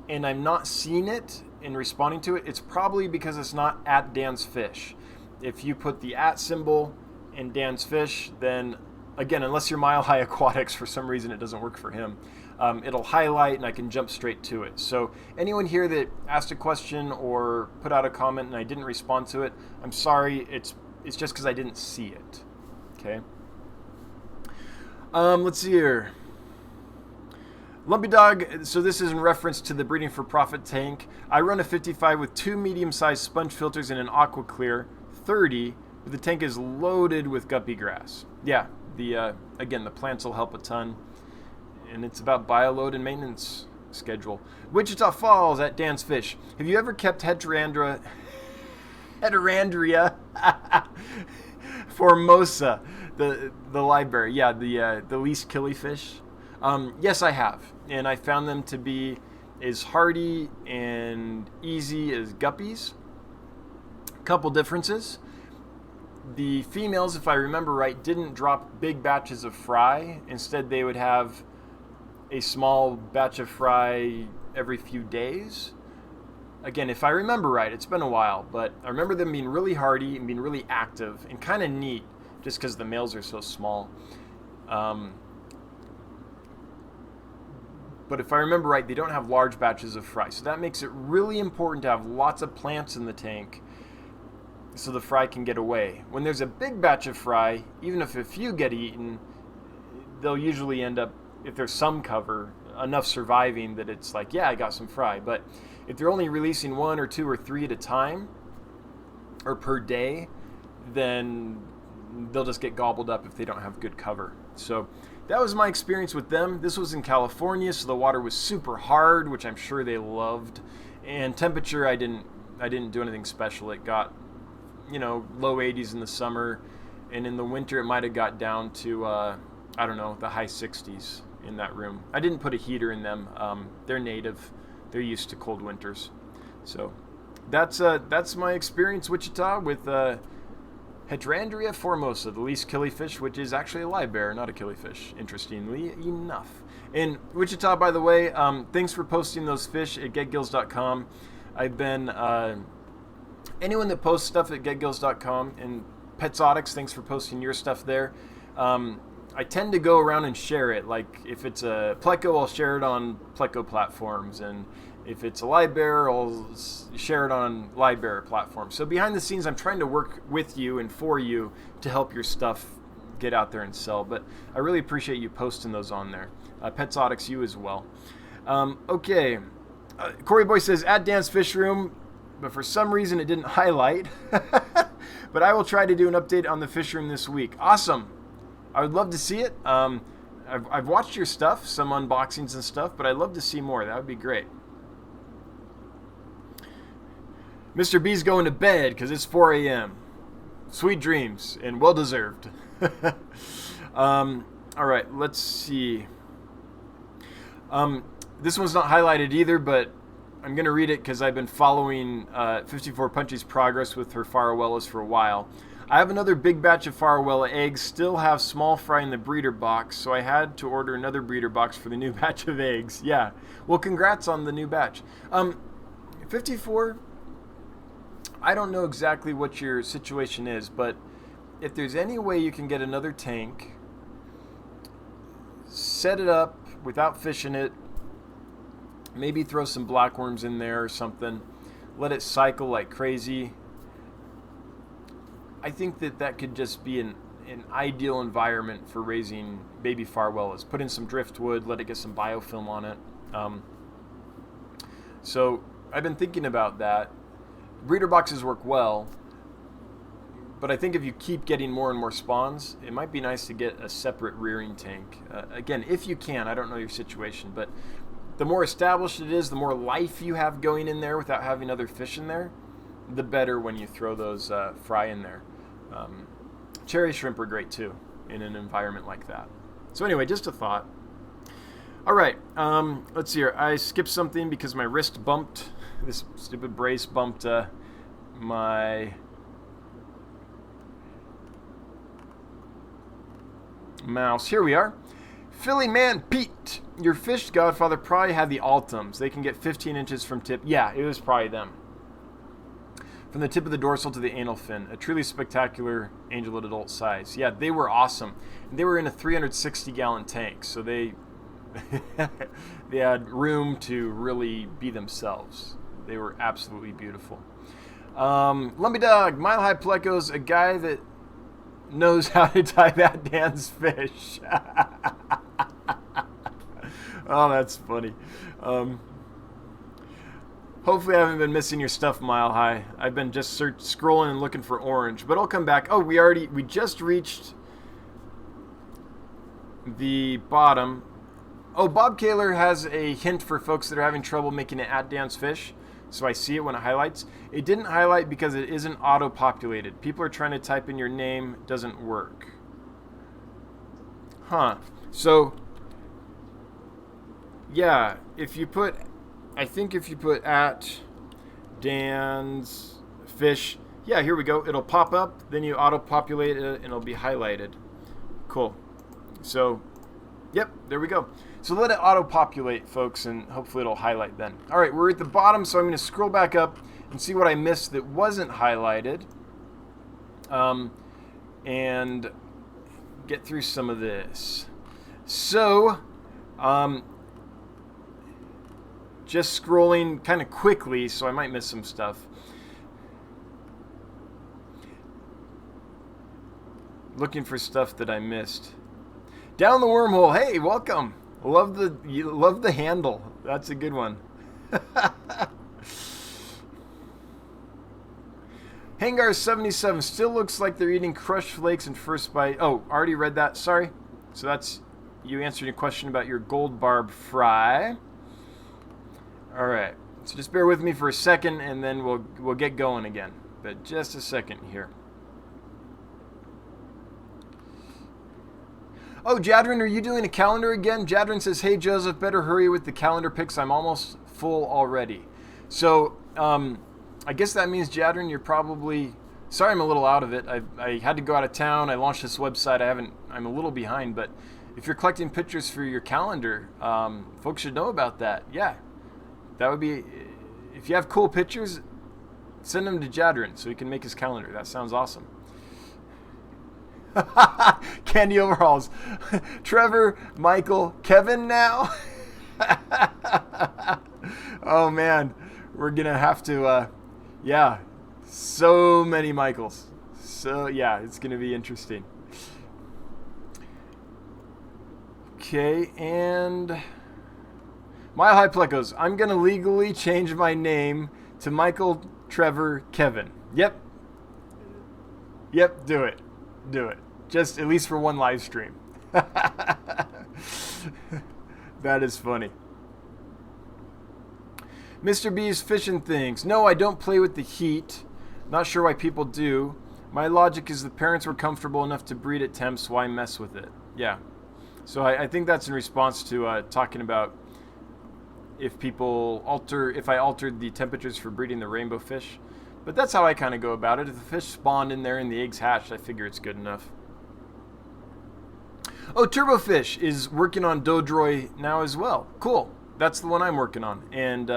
and I'm not seeing it and responding to it, it's probably because it's not at Dan's Fish. If you put the at symbol in Dan's Fish, then again, unless you're Mile High Aquatics, for some reason it doesn't work for him. It'll highlight and I can jump straight to it. So anyone here that asked a question or put out a comment and I didn't respond to it, I'm sorry. It's just because I didn't see it. Okay. Let's see here. Lumpy Dog, so this is in reference to the Breeding for Profit tank. I run a 55 with 2 medium-sized sponge filters and an aqua clear 30, but the tank is loaded with guppy grass. Yeah, again, the plants will help a ton, and it's about bioload and maintenance schedule. Wichita Falls at Dan's Fish. Have you ever kept Heterandria formosa, the library? Yeah, the least killifish. Yes, I have, and I found them to be as hardy and easy as guppies. Couple differences. The females, if I remember right, didn't drop big batches of fry. Instead, they would have a small batch of fry every few days. Again, if I remember right, it's been a while, but I remember them being really hardy and being really active and kind of neat just because the males are so small. But if I remember right, they don't have large batches of fry. So that makes it really important to have lots of plants in the tank so the fry can get away. When there's a big batch of fry, even if a few get eaten, they'll usually end up, if there's some cover, enough surviving that it's like, yeah, I got some fry. But if they're only releasing 1 or 2 or 3 at a time, or per day, then they'll just get gobbled up if they don't have good cover. So that was my experience with them. This was in California, so the water was super hard, which I'm sure they loved. And temperature, I didn't do anything special. It got, low 80s in the summer, and in the winter it might have got down to the high 60s in that room. I didn't put a heater in them. They're native. They're used to cold winters. So that's my experience, Wichita, with Hydrangea formosa, the least killifish, which is actually a live bear, not a killifish, interestingly enough. In Wichita, by the way, thanks for posting those fish at getgills.com. I've been, anyone that posts stuff at getgills.com, and Petsotics, thanks for posting your stuff there. I tend to go around and share it. Like, if it's a Pleco, I'll share it on Pleco platforms, and if it's a live bear, I'll share it on live bear platforms. So behind the scenes, I'm trying to work with you and for you to help your stuff get out there and sell. But I really appreciate you posting those on there. Petsotics, you as well. Okay. Corey Boy says, at Dan's Fish Room, but for some reason it didn't highlight. But I will try to do an update on the fish room this week. Awesome. I would love to see it. I've watched your stuff, some unboxings and stuff, but I'd love to see more. That would be great. Mr. B's going to bed because it's 4 a.m. Sweet dreams and well-deserved. All right, let's see. This one's not highlighted either, but I'm going to read it because I've been following 54 Punchy's progress with her Farwellas for a while. I have another big batch of Farwella eggs, still have small fry in the breeder box, so I had to order another breeder box for the new batch of eggs. Yeah, well, congrats on the new batch. 54, I don't know exactly what your situation is, but if there's any way you can get another tank, set it up without fishing it, maybe throw some blackworms in there or something, let it cycle like crazy. I think that could just be an ideal environment for raising baby Farwellas. Put in some driftwood, let it get some biofilm on it. So I've been thinking about that. Breeder boxes work well, but I think if you keep getting more and more spawns, it might be nice to get a separate rearing tank. Again, if you can, I don't know your situation, but the more established it is, the more life you have going in there without having other fish in there, the better when you throw those fry in there. Cherry shrimp are great too in an environment like that. So anyway, just a thought. All right, let's see here. I skipped something because my wrist bumped. This stupid brace bumped my mouse. Here we are. Philly Man Pete, your fish godfather probably had the Altums. They can get 15 inches from tip. Yeah, it was probably them. From the tip of the dorsal to the anal fin. A truly spectacular angel at adult size. Yeah, they were awesome. They were in a 360-gallon tank, so they they had room to really be themselves. They were absolutely beautiful. Lumpy Dog, Mile High Plecos, a guy that knows how to tie that Dan's fish. Oh, that's funny. Hopefully I haven't been missing your stuff, Mile High. I've been just scrolling and looking for orange, but I'll come back. Oh, we just reached the bottom. Oh, Bob Kaler has a hint for folks that are having trouble making it at Dan's Fish. So I see it when it highlights. It didn't highlight because it isn't auto-populated. People are trying to type in your name, doesn't work. Huh. So, yeah, I think if you put at Dan's Fish, yeah, here we go. It'll pop up, then you auto-populate it, and it'll be highlighted. Cool. So, yep, there we go. So let it auto-populate, folks, and hopefully it'll highlight then. All right, we're at the bottom, so I'm going to scroll back up and see what I missed that wasn't highlighted, and get through some of this. So, just scrolling kind of quickly, so I might miss some stuff. Looking for stuff that I missed. Down the wormhole. Hey, welcome. Love the handle. That's a good one. Hangar 77 still looks like they're eating crushed flakes and first bite. Oh, already read that. Sorry. So that's you answering a question about your gold barb fry. All right. So just bear with me for a second, and then we'll get going again. But just a second here. Oh, Jadrin, are you doing a calendar again? Jadrin says, hey, Joseph, better hurry with the calendar picks. I'm almost full already. So, I guess that means, Jadron, you're probably... Sorry, I'm a little out of it. I had to go out of town. I launched this website. I'm a little behind, but if you're collecting pictures for your calendar, folks should know about that. Yeah, that would be... If you have cool pictures, send them to Jadron so he can make his calendar. That sounds awesome. Candy overalls. Trevor, Michael, Kevin now? Oh, man. We're going to have to... yeah, so many Michaels. So, yeah, it's going to be interesting. Okay, and Mile High Plecos. I'm going to legally change my name to Michael Trevor Kevin. Yep, do it. Do it. Just at least for one live stream. That is funny. Mr. B's fishing things. No, I don't play with the heat. Not sure why people do. My logic is the parents were comfortable enough to breed at temps. Why mess with it? Yeah. So I think that's in response to talking about if I altered the temperatures for breeding the rainbow fish. But that's how I kind of go about it. If the fish spawned in there and the eggs hatched, I figure it's good enough. Oh, Turbofish is working on Dodroy now as well. Cool. That's the one I'm working on. And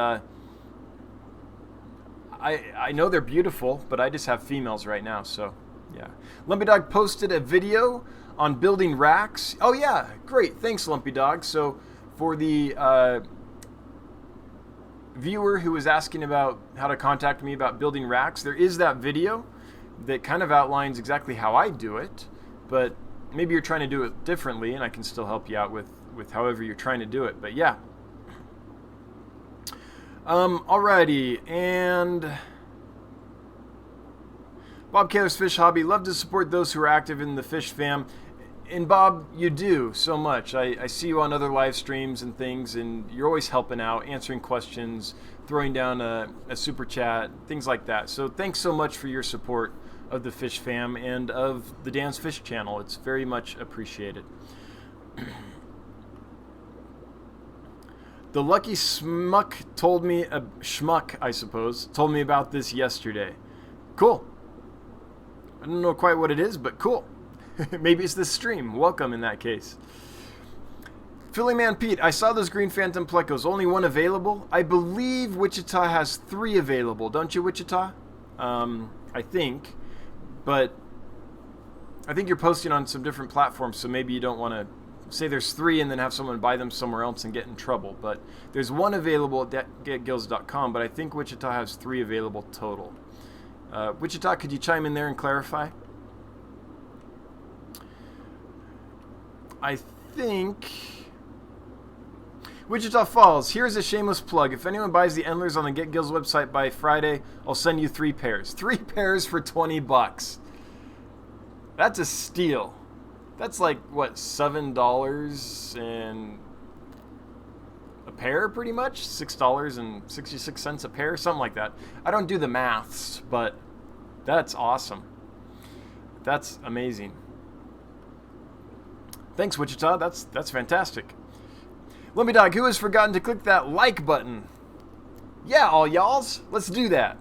I know they're beautiful, but I just have females right now, so yeah. Lumpy Dog posted a video on building racks. Oh yeah, great. Thanks, Lumpy Dog. So for the viewer who was asking about how to contact me about building racks, there is that video that kind of outlines exactly how I do it, but maybe you're trying to do it differently, and I can still help you out with however you're trying to do it. But yeah. Alrighty, and Bob Kaler's Fish Hobby. Love to support those who are active in the fish fam. And Bob, you do so much. I see you on other live streams and things, and you're always helping out, answering questions, throwing down a super chat, things like that. So thanks so much for your support of the fish fam and of the Dan's Fish channel. It's very much appreciated. The lucky schmuck told me about this yesterday. Cool. I don't know quite what it is, but cool. Maybe it's this stream. Welcome in that case. Philly Man Pete, I saw those green phantom plecos. Only one available. I believe Wichita has 3 available. Don't you, Wichita? I think. But I think you're posting on some different platforms, so maybe you don't want to say there's 3 and then have someone buy them somewhere else and get in trouble. But there's 1 available at getgills.com, but I think Wichita has 3 available total. Wichita, could you chime in there and clarify? I think... Wichita Falls, here's a shameless plug. If anyone buys the Endlers on the Get Gills website by Friday, I'll send you 3 pairs. 3 pairs for $20. That's a steal. That's like, what, $7 and a pair, pretty much? $6.66 a pair, something like that. I don't do the maths, but that's awesome. That's amazing. Thanks, Wichita. That's fantastic. Lumpy Dog, who has forgotten to click that like button? Yeah, all y'alls. Let's do that.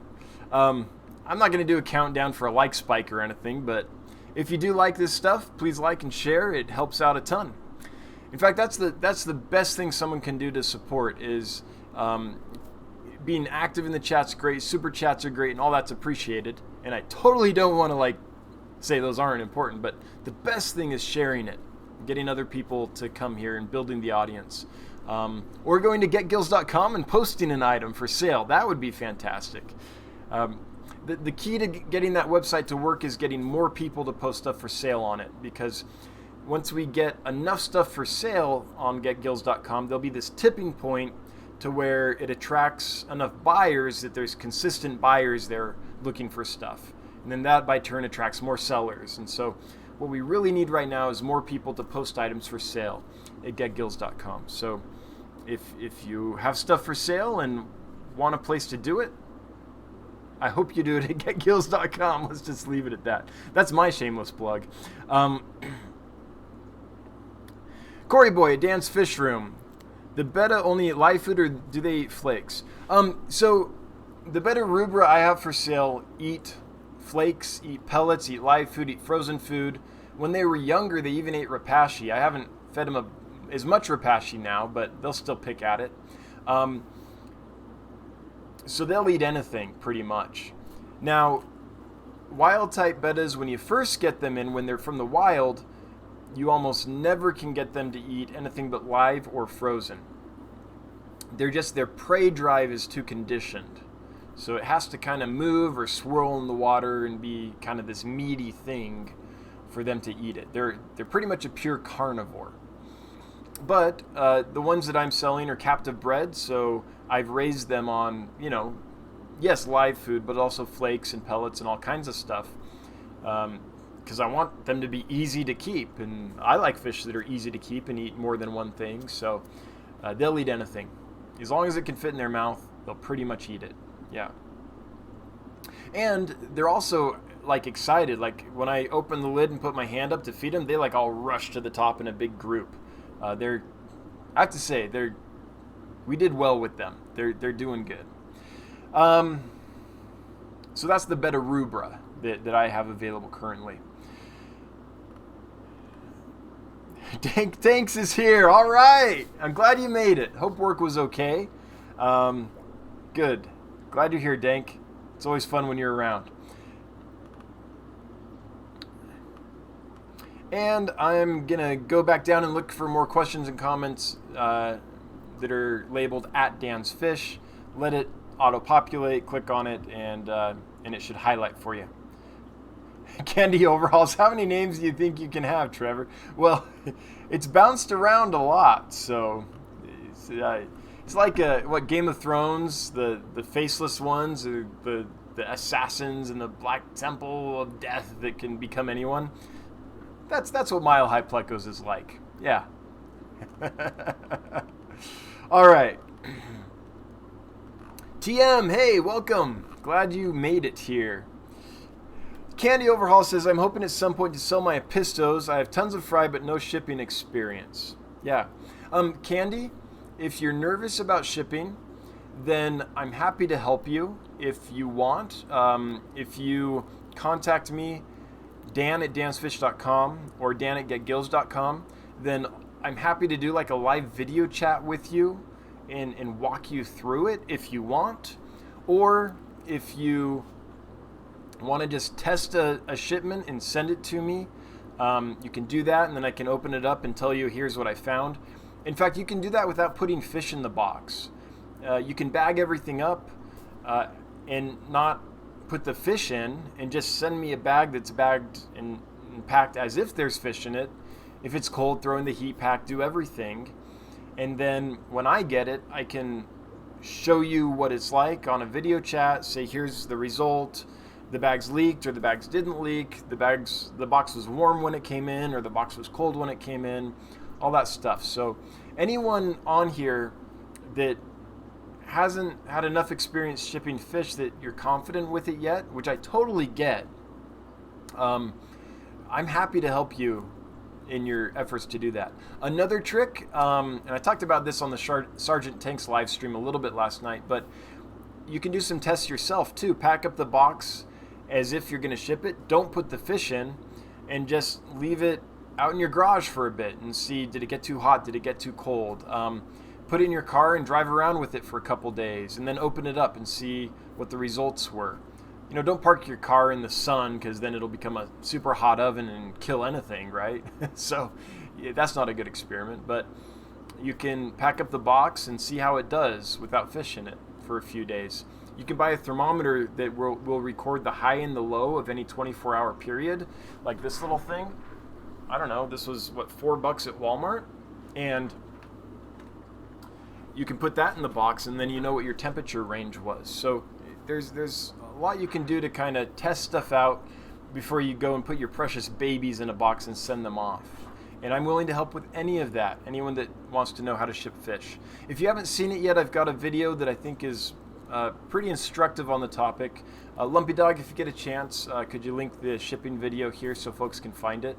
I'm not going to do a countdown for a like spike or anything, but if you do like this stuff, please like and share. It helps out a ton. In fact, that's the best thing someone can do to support is being active in the chat's great, super chats are great, and all that's appreciated. And I totally don't want to say those aren't important, but the best thing is sharing it, getting other people to come here and building the audience. Or going to getgills.com and posting an item for sale. That would be fantastic. The key to getting that website to work is getting more people to post stuff for sale on it, because once we get enough stuff for sale on getgills.com, there'll be this tipping point to where it attracts enough buyers that there's consistent buyers there looking for stuff. And then that by turn attracts more sellers. And so what we really need right now is more people to post items for sale at getgills.com. So if you have stuff for sale and want a place to do it, I hope you do it at getgills.com. Let's just leave it at that. That's my shameless plug. Corey Boy at Dan's Fish Room. The betta only eat live food, or do they eat flakes? So the better rubra I have for sale eat flakes, eat pellets, eat live food, eat frozen food. When they were younger, they even ate rapashi. I haven't fed them as much rapashi now, but they'll still pick at it. So they'll eat anything pretty much. Now, wild type bettas, when you first get them in, when they're from the wild, you almost never can get them to eat anything but live or frozen. Their prey drive is too conditioned. So it has to kind of move or swirl in the water and be kind of this meaty thing for them to eat it. They're pretty much a pure carnivore. But the ones that I'm selling are captive bred, so I've raised them on, yes, live food, but also flakes and pellets and all kinds of stuff. Because I want them to be easy to keep. And I like fish that are easy to keep and eat more than one thing. So they'll eat anything. As long as it can fit in their mouth, they'll pretty much eat it. Yeah. And they're also like excited. Like when I open the lid and put my hand up to feed them, they like all rush to the top in a big group. I have to say, we did well with them. They're doing good. So that's the betta rubra that I have available currently. Tanks is here. All right. I'm glad you made it. Hope work was okay. Good. Glad you're here, Dank. It's always fun when you're around. And I'm going to go back down and look for more questions and comments that are labeled @DansFish. Let it auto-populate, click on it, and it should highlight for you. Candy overhauls. How many names do you think you can have, Trevor? Well, it's bounced around a lot, so it's like what Game of Thrones, the faceless ones, the assassins in the Black Temple of Death that can become anyone. That's what Mile High Plecos is like. Yeah. All right. TM, hey, welcome. Glad you made it here. Candy Overhaul says, I'm hoping at some point to sell my Apistos. I have tons of fry, but no shipping experience. Yeah. Candy, if you're nervous about shipping, then I'm happy to help you if you want. If you contact me, dan@dansfish.com or dan@getgills.com, then I'm happy to do like a live video chat with you and walk you through it if you want. Or if you want to just test a shipment and send it to me, you can do that, and then I can open it up and tell you here's what I found. In fact, you can do that without putting fish in the box. You can bag everything up and not put the fish in, and just send me a bag that's bagged and packed as if there's fish in it. If it's cold, throw in the heat pack, do everything. And then when I get it, I can show you what it's like on a video chat, say here's the result. The bags leaked or the bags didn't leak. The box was warm when it came in or the box was cold when it came in. All that stuff. So anyone on here that hasn't had enough experience shipping fish that you're confident with it yet, which I totally get, I'm happy to help you in your efforts to do that. Another trick, and I talked about this on the Sergeant Tanks live stream a little bit last night, but you can do some tests yourself too. Pack up the box as if you're going to ship it. Don't put the fish in, and just leave it out in your garage for a bit and see, did it get too hot? Did it get too cold? Put it in your car and drive around with it for a couple days, and then open it up and see what the results were. Don't park your car in the sun, because then it'll become a super hot oven and kill anything, right? So yeah, that's not a good experiment, but you can pack up the box and see how it does without fish in it for a few days. You can buy a thermometer that will record the high and the low of any 24-hour period, like this little thing. I don't know, this was, $4 at Walmart? And you can put that in the box, and then you know what your temperature range was. So there's a lot you can do to kind of test stuff out before you go and put your precious babies in a box and send them off. And I'm willing to help with any of that, anyone that wants to know how to ship fish. If you haven't seen it yet, I've got a video that I think is pretty instructive on the topic. Lumpy Dog, if you get a chance, could you link the shipping video here so folks can find it?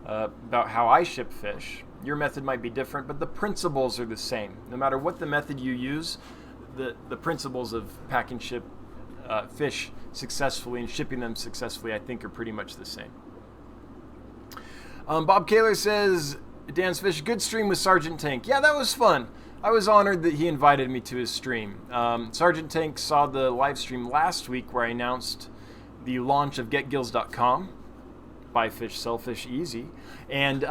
About how I ship fish. Your method might be different, but the principles are the same. No matter what the method you use, the principles of pack and ship fish successfully and shipping them successfully, I think, are pretty much the same. Bob Kaler says, Dan's Fish, good stream with Sergeant Tank. Yeah, that was fun. I was honored that he invited me to his stream. Sergeant Tank saw the live stream last week where I announced the launch of GetGills.com, buy fish, sell fish easy, and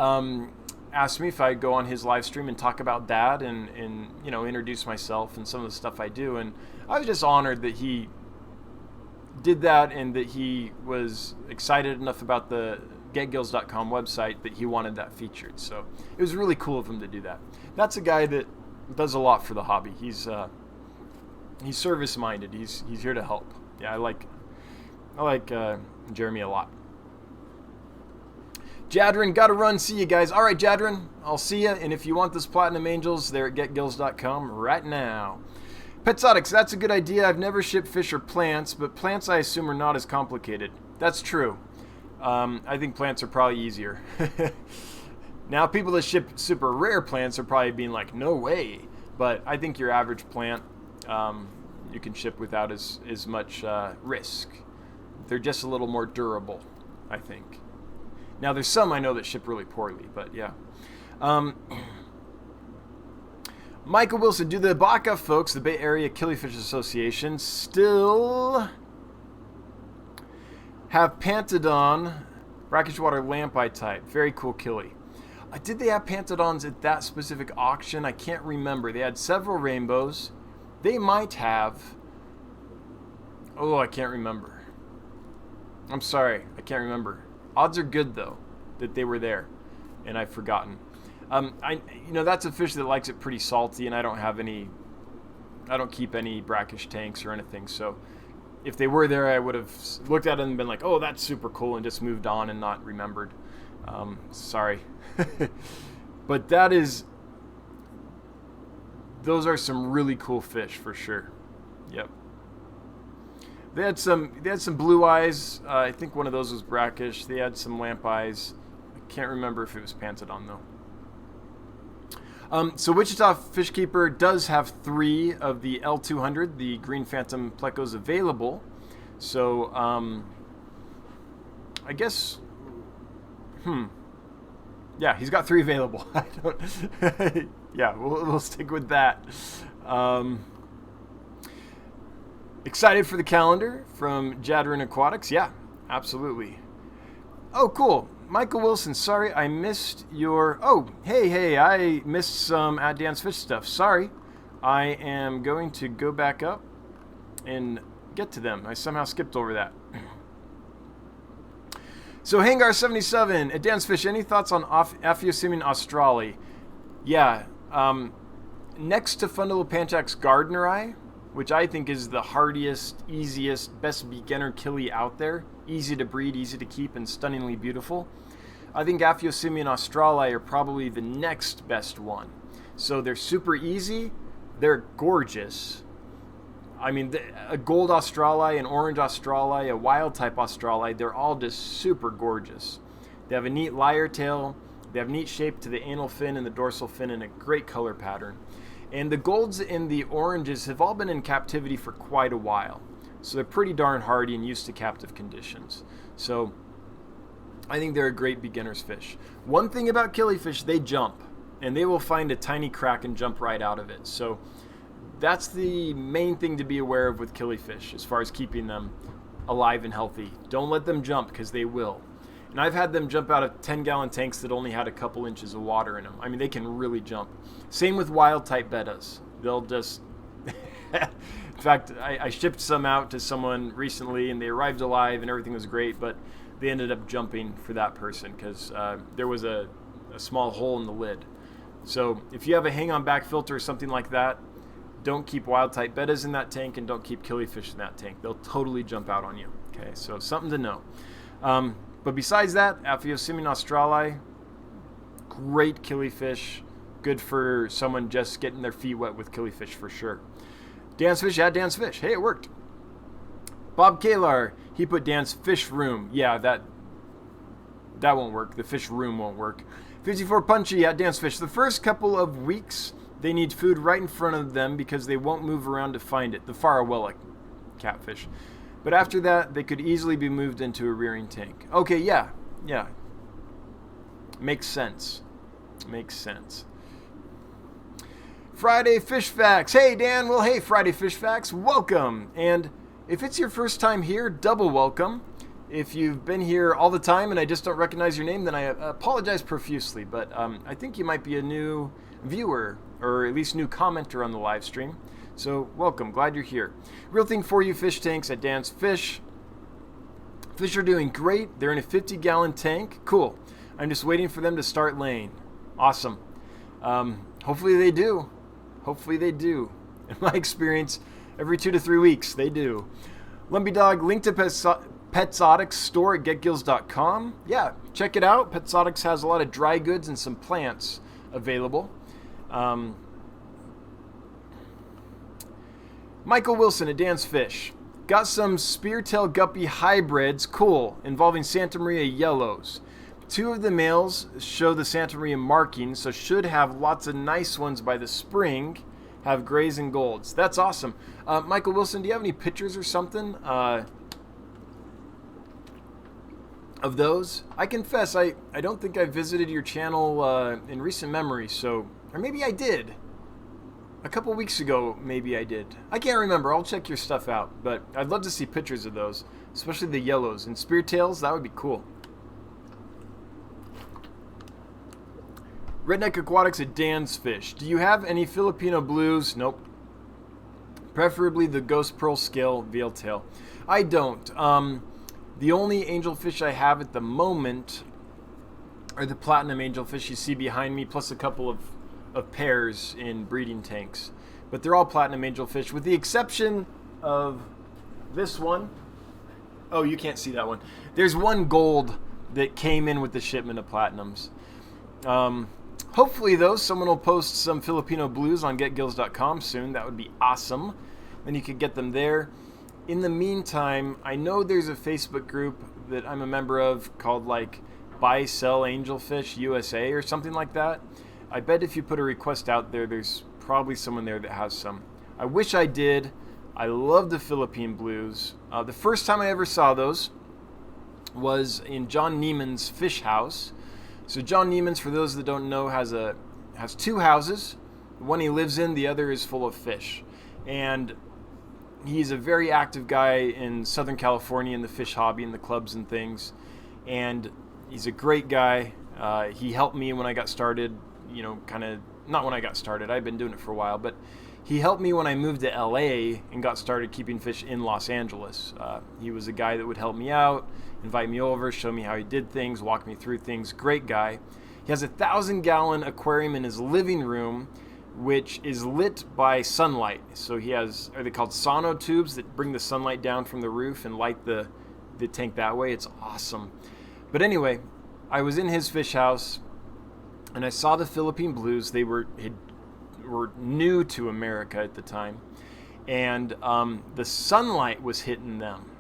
asked me if I'd go on his live stream and talk about that and introduce myself and some of the stuff I do. And I was just honored that he did that and that he was excited enough about the GetGills.com website that he wanted that featured. So it was really cool of him to do that. That's a guy that does a lot for the hobby. He's service-minded. He's here to help. Yeah, I like Jeremy a lot. Jadrin, gotta run. See you guys. All right, Jadrin, I'll see you. And if you want this Platinum Angels, they're at getgills.com right now. Petsotics, that's a good idea. I've never shipped fish or plants, but plants I assume are not as complicated. That's true. I think plants are probably easier. Now, people that ship super rare plants are probably being like, no way. But I think your average plant, you can ship without as much risk. They're just a little more durable, I think. Now, there's some I know that ship really poorly, but yeah. Michael Wilson, do the BACA folks, the Bay Area Killifish Association, still have Pantodon brackish water lamp-eye type? Very cool killie. Did they have Pantodons at that specific auction? I can't remember. They had several rainbows. They might have. Oh, I can't remember. I'm sorry. I can't remember. Odds are good, though, that they were there, and I've forgotten. That's a fish that likes it pretty salty, and I don't keep any brackish tanks or anything, so if they were there, I would have looked at it and been like, oh, that's super cool, and just moved on and not remembered. Sorry. But those are some really cool fish for sure. Yep. They had some blue eyes. I think one of those was brackish. They had some lamp eyes. I can't remember if it was Pantodon though. So Wichita Fish Keeper does have 3 of the L200, the Green Phantom plecos, available. So I guess, yeah, he's got 3 available. Yeah, we'll stick with that. Excited for the calendar from Jadrin Aquatics? Yeah, absolutely. Oh, cool. Michael Wilson, sorry I missed your... Oh, hey, I missed some at Dan's Fish stuff. Sorry. I am going to go back up and get to them. I somehow skipped over that. So, Hangar77, at Dan's Fish, any thoughts on Aphyosemion australe? Yeah, next to Fundulopanchax gardneri, which I think is the hardiest, easiest, best beginner killie out there. Easy to breed, easy to keep, and stunningly beautiful. I think Aphyosemion australe are probably the next best one. So they're super easy. They're gorgeous. I mean, a gold australe, an orange australe, a wild type australe, they're all just super gorgeous. They have a neat lyre tail. They have neat shape to the anal fin and the dorsal fin and a great color pattern. And the golds and the oranges have all been in captivity for quite a while. So they're pretty darn hardy and used to captive conditions. So I think they're a great beginner's fish. One thing about killifish, they jump. And they will find a tiny crack and jump right out of it. So that's the main thing to be aware of with killifish as far as keeping them alive and healthy. Don't let them jump, because they will. And I've had them jump out of 10-gallon tanks that only had a couple inches of water in them. I mean, they can really jump. Same with wild-type bettas. They'll just... In fact, I shipped some out to someone recently, and they arrived alive, and everything was great, but they ended up jumping for that person because there was a small hole in the lid. So if you have a hang-on back filter or something like that, don't keep wild-type bettas in that tank, and don't keep killifish in that tank. They'll totally jump out on you. Okay, so something to know. But besides that, Aphyosemion australe, great killifish, good for someone just getting their feet wet with killifish for sure. Dan's Fish, at Dan's Fish. Hey, it worked. Bob Kalar, he put Dan's Fish Room. Yeah, that won't work. The fish room won't work. 54 Punchy, at Dan's Fish. The first couple of weeks, they need food right in front of them because they won't move around to find it. The Farawellic. catfish. But after that, they could easily be moved into a rearing tank. Okay, yeah. Makes sense. Friday Fish Facts. Hey, Dan. Well, hey, Friday Fish Facts. Welcome. And if it's your first time here, double welcome. If you've been here all the time and I just don't recognize your name, then I apologize profusely. But I think you might be a new viewer, or at least new commenter on the live stream. So welcome. Glad you're here. Real thing for you, fish tanks at Dan's Fish. Fish are doing great. They're in a 50-gallon tank. Cool. I'm just waiting for them to start laying. Awesome. Hopefully they do. In my experience, every 2 to 3 weeks, they do. Lumpy Dog, link to Petzotics store at getgills.com. Yeah, check it out. Petzotics has a lot of dry goods and some plants available. Michael Wilson at Dan's Fish. Got some speartail guppy hybrids, cool, involving Santa Maria yellows. 2 of the males show the Santa Maria markings, so should have lots of nice ones by the spring, have grays and golds. That's awesome. Michael Wilson, do you have any pictures or something of those? I confess, I don't think I visited your channel in recent memory, so, or maybe I did. A couple weeks ago, maybe I did. I can't remember. I'll check your stuff out, but I'd love to see pictures of those, especially the yellows. And speartails, that would be cool. Redneck Aquatics at Dan's Fish. Do you have any Filipino blues? Nope. Preferably the Ghost Pearl Scale Veil Tail. I don't. The only angelfish I have at the moment are the platinum angelfish you see behind me, plus a couple of pairs in breeding tanks. But they're all platinum angelfish, with the exception of this one. Oh, you can't see that one. There's one gold that came in with the shipment of platinums. Hopefully, though, someone will post some Filipino blues on getgills.com soon. That would be awesome. Then you could get them there. In the meantime, I know there's a Facebook group that I'm a member of called like Buy Sell Angelfish USA or something like that. I bet if you put a request out there, there's probably someone there that has some. I wish I did. I love the Philippine blues. The first time I ever saw those was in John Neiman's fish house. So John Neiman's, for those that don't know, has 2 houses. The one he lives in, the other is full of fish. And he's a very active guy in Southern California in the fish hobby and the clubs and things. And he's a great guy. He helped me when I got started, not when I got started. I've been doing it for a while, but he helped me when I moved to LA and got started keeping fish in Los Angeles. He was a guy that would help me out, invite me over, show me how he did things, walk me through things. Great guy. He has a 1,000-gallon aquarium in his living room, which is lit by sunlight. So he has, are they called sono tubes that bring the sunlight down from the roof and light the tank that way? It's awesome. But anyway, I was in his fish house and I saw the Philippine blues. They were new to America at the time, and the sunlight was hitting them.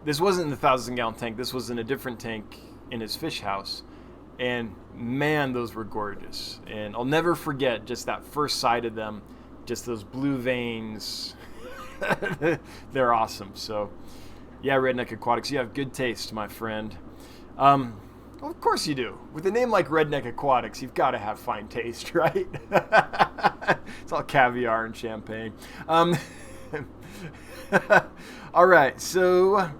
This wasn't in the 1,000-gallon tank. This was in a different tank in his fish house, and man, those were gorgeous. And I'll never forget just that first sight of them, just those blue veins. They're awesome. So yeah, Redneck Aquatics, you have good taste, my friend. Well, of course you do. With a name like Redneck Aquatics, you've got to have fine taste, right? It's all caviar and champagne. All right, so...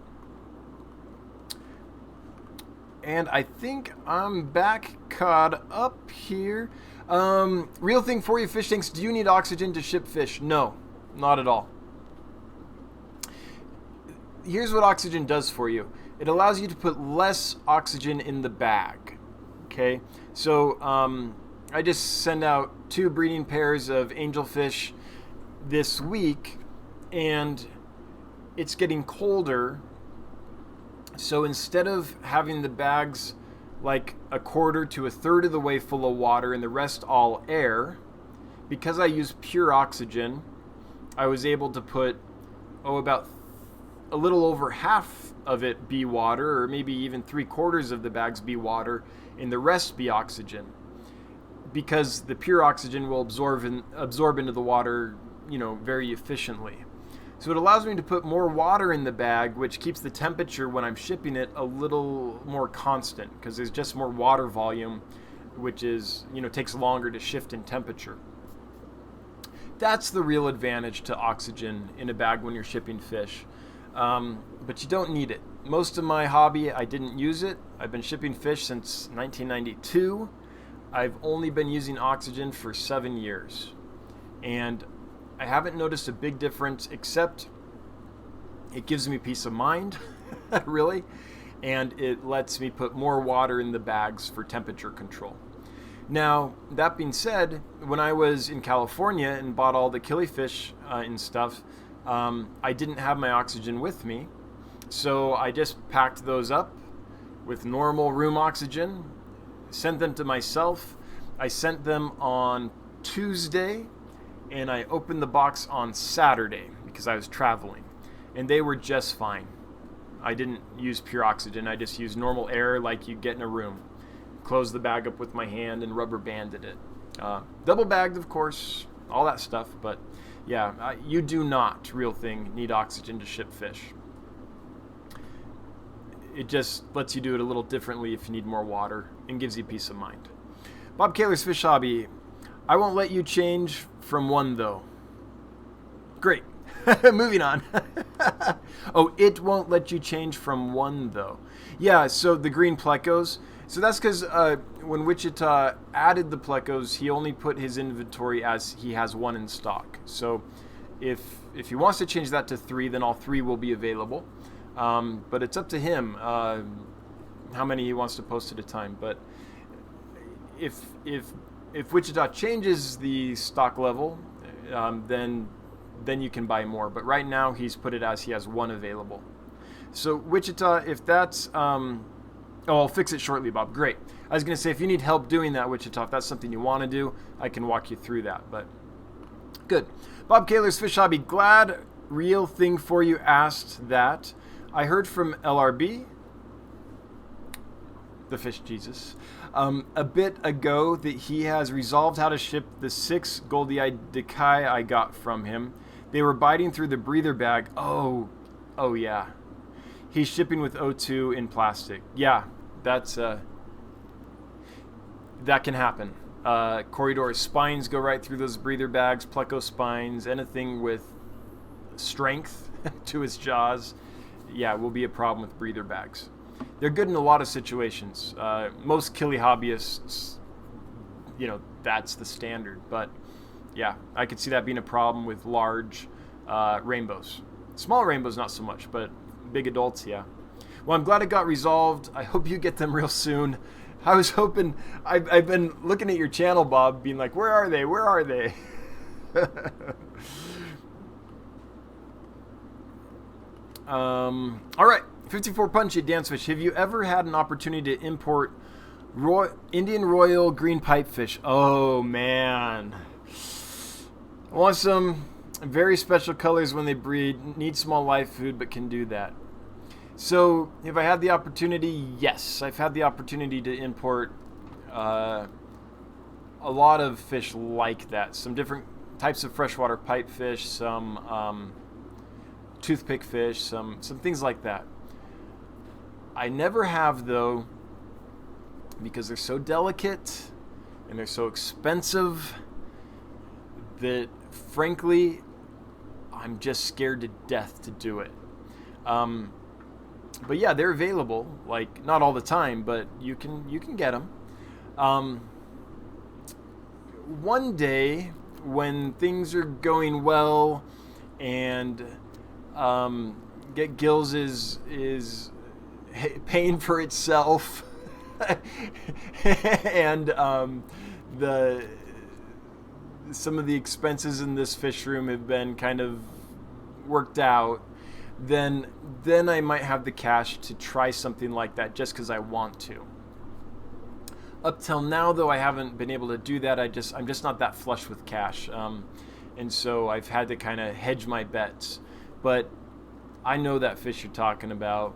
And I think I'm back caught up here. Real thing for you, fish tanks. Do you need oxygen to ship fish? No, not at all. Here's what oxygen does for you. It allows you to put less oxygen in the bag. Okay, so I just sent out 2 breeding pairs of angelfish this week, and it's getting colder. So instead of having the bags like a quarter to a third of the way full of water and the rest all air, because I use pure oxygen, I was able to put about a little over half of it be water, or maybe even 3/4 of the bags be water, and the rest be oxygen, because the pure oxygen will absorb into the water, very efficiently. So it allows me to put more water in the bag, which keeps the temperature when I'm shipping it a little more constant because there's just more water volume, which is, takes longer to shift in temperature. That's the real advantage to oxygen in a bag when you're shipping fish. But you don't need it. Most of my hobby, I didn't use it. I've been shipping fish since 1992. I've only been using oxygen for 7 years. And I haven't noticed a big difference, except it gives me peace of mind, really. And it lets me put more water in the bags for temperature control. Now, that being said, when I was in California and bought all the killifish and stuff, I didn't have my oxygen with me. So I just packed those up with normal room oxygen, sent them to myself. I sent them on Tuesday, and I opened the box on Saturday because I was traveling. And they were just fine. I didn't use pure oxygen. I just used normal air like you get in a room. Closed the bag up with my hand and rubber banded it. Double bagged, of course, all that stuff. But yeah, you do not, real thing, need oxygen to ship fish. It just lets you do it a little differently if you need more water and gives you peace of mind. Bob Kaler's Fish Hobby. I won't let you change from one, though. Great. Moving on. Oh, it won't let you change from one, though. Yeah, so the green plecos. So that's because when Wichita added the plecos, he only put his inventory as he has one in stock. So if he wants to change that to 3, then all 3 will be available. But it's up to him how many he wants to post at a time. But if Wichita changes the stock level, then you can buy more. But right now he's put it as he has 1 available. So Wichita, if that's I'll fix it shortly, Bob. Great. I was going to say, if you need help doing that, Wichita, if that's something you want to do, I can walk you through that. But good. Bob Kaler's Fish Hobby. Glad Real Thing For You asked that. I heard from LRB, the Fish Jesus, a bit ago that he has resolved how to ship the 6 goldie-eyed decai I got from him. They were biting through the breather bag. Oh yeah. He's shipping with O2 in plastic. Yeah, that's that can happen. Corridor spines go right through those breather bags, pleco spines, anything with strength to its jaws. Yeah, will be a problem with breather bags. They're good in a lot of situations. Most killie hobbyists, that's the standard. But yeah, I could see that being a problem with large rainbows. Small rainbows, not so much, but big adults, yeah. Well, I'm glad it got resolved. I hope you get them real soon. I was hoping, I've been looking at your channel, Bob, being like, where are they? Where are they? All right, 54 Punchy Dancefish. Have you ever had an opportunity to import Indian Royal green pipefish? Oh, man. I want some very special colors when they breed. Need small live food, but can do that. So, if I had the opportunity, yes. I've had the opportunity to import a lot of fish like that. Some different types of freshwater pipefish, some toothpick fish, some things like that. I never have, though, because they're so delicate and they're so expensive that, frankly, I'm just scared to death to do it. But yeah, they're available. Like, not all the time, but you can get them. One day, when things are going well, and Get Gills is paying for itself, and some of the expenses in this fish room have been kind of worked out, then I might have the cash to try something like that just because I want to. Up till now, though, I haven't been able to do that. I'm just not that flush with cash, and so I've had to kind of hedge my bets. But I know that fish you're talking about,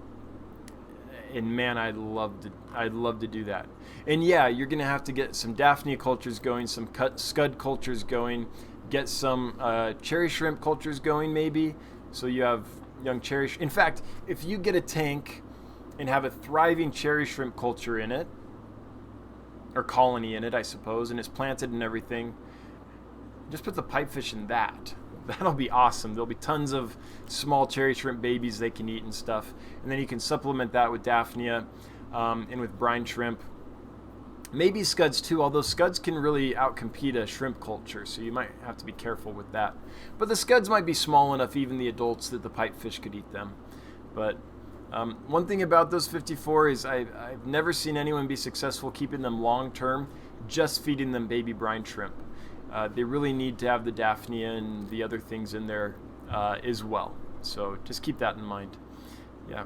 and man, I'd love to do that. And yeah, you're gonna have to get some Daphnia cultures going, some scud cultures going, get some cherry shrimp cultures going maybe, So you have young cherry. In fact, if you get a tank and have a thriving cherry shrimp culture in it, or colony in it, I suppose, and it's planted and everything, just put the pipefish in that. That'll be awesome. There'll be tons of small cherry shrimp babies they can eat and stuff. And then you can supplement that with Daphnia and with brine shrimp. Maybe scuds too, although scuds can really outcompete a shrimp culture, so you might have to be careful with that. But the scuds might be small enough, even the adults, that the pipefish could eat them. But one thing about those 54 is I've never seen anyone be successful keeping them long term, just feeding them baby brine shrimp. They really need to have the Daphnia and the other things in there as well. So just keep that in mind. Yeah.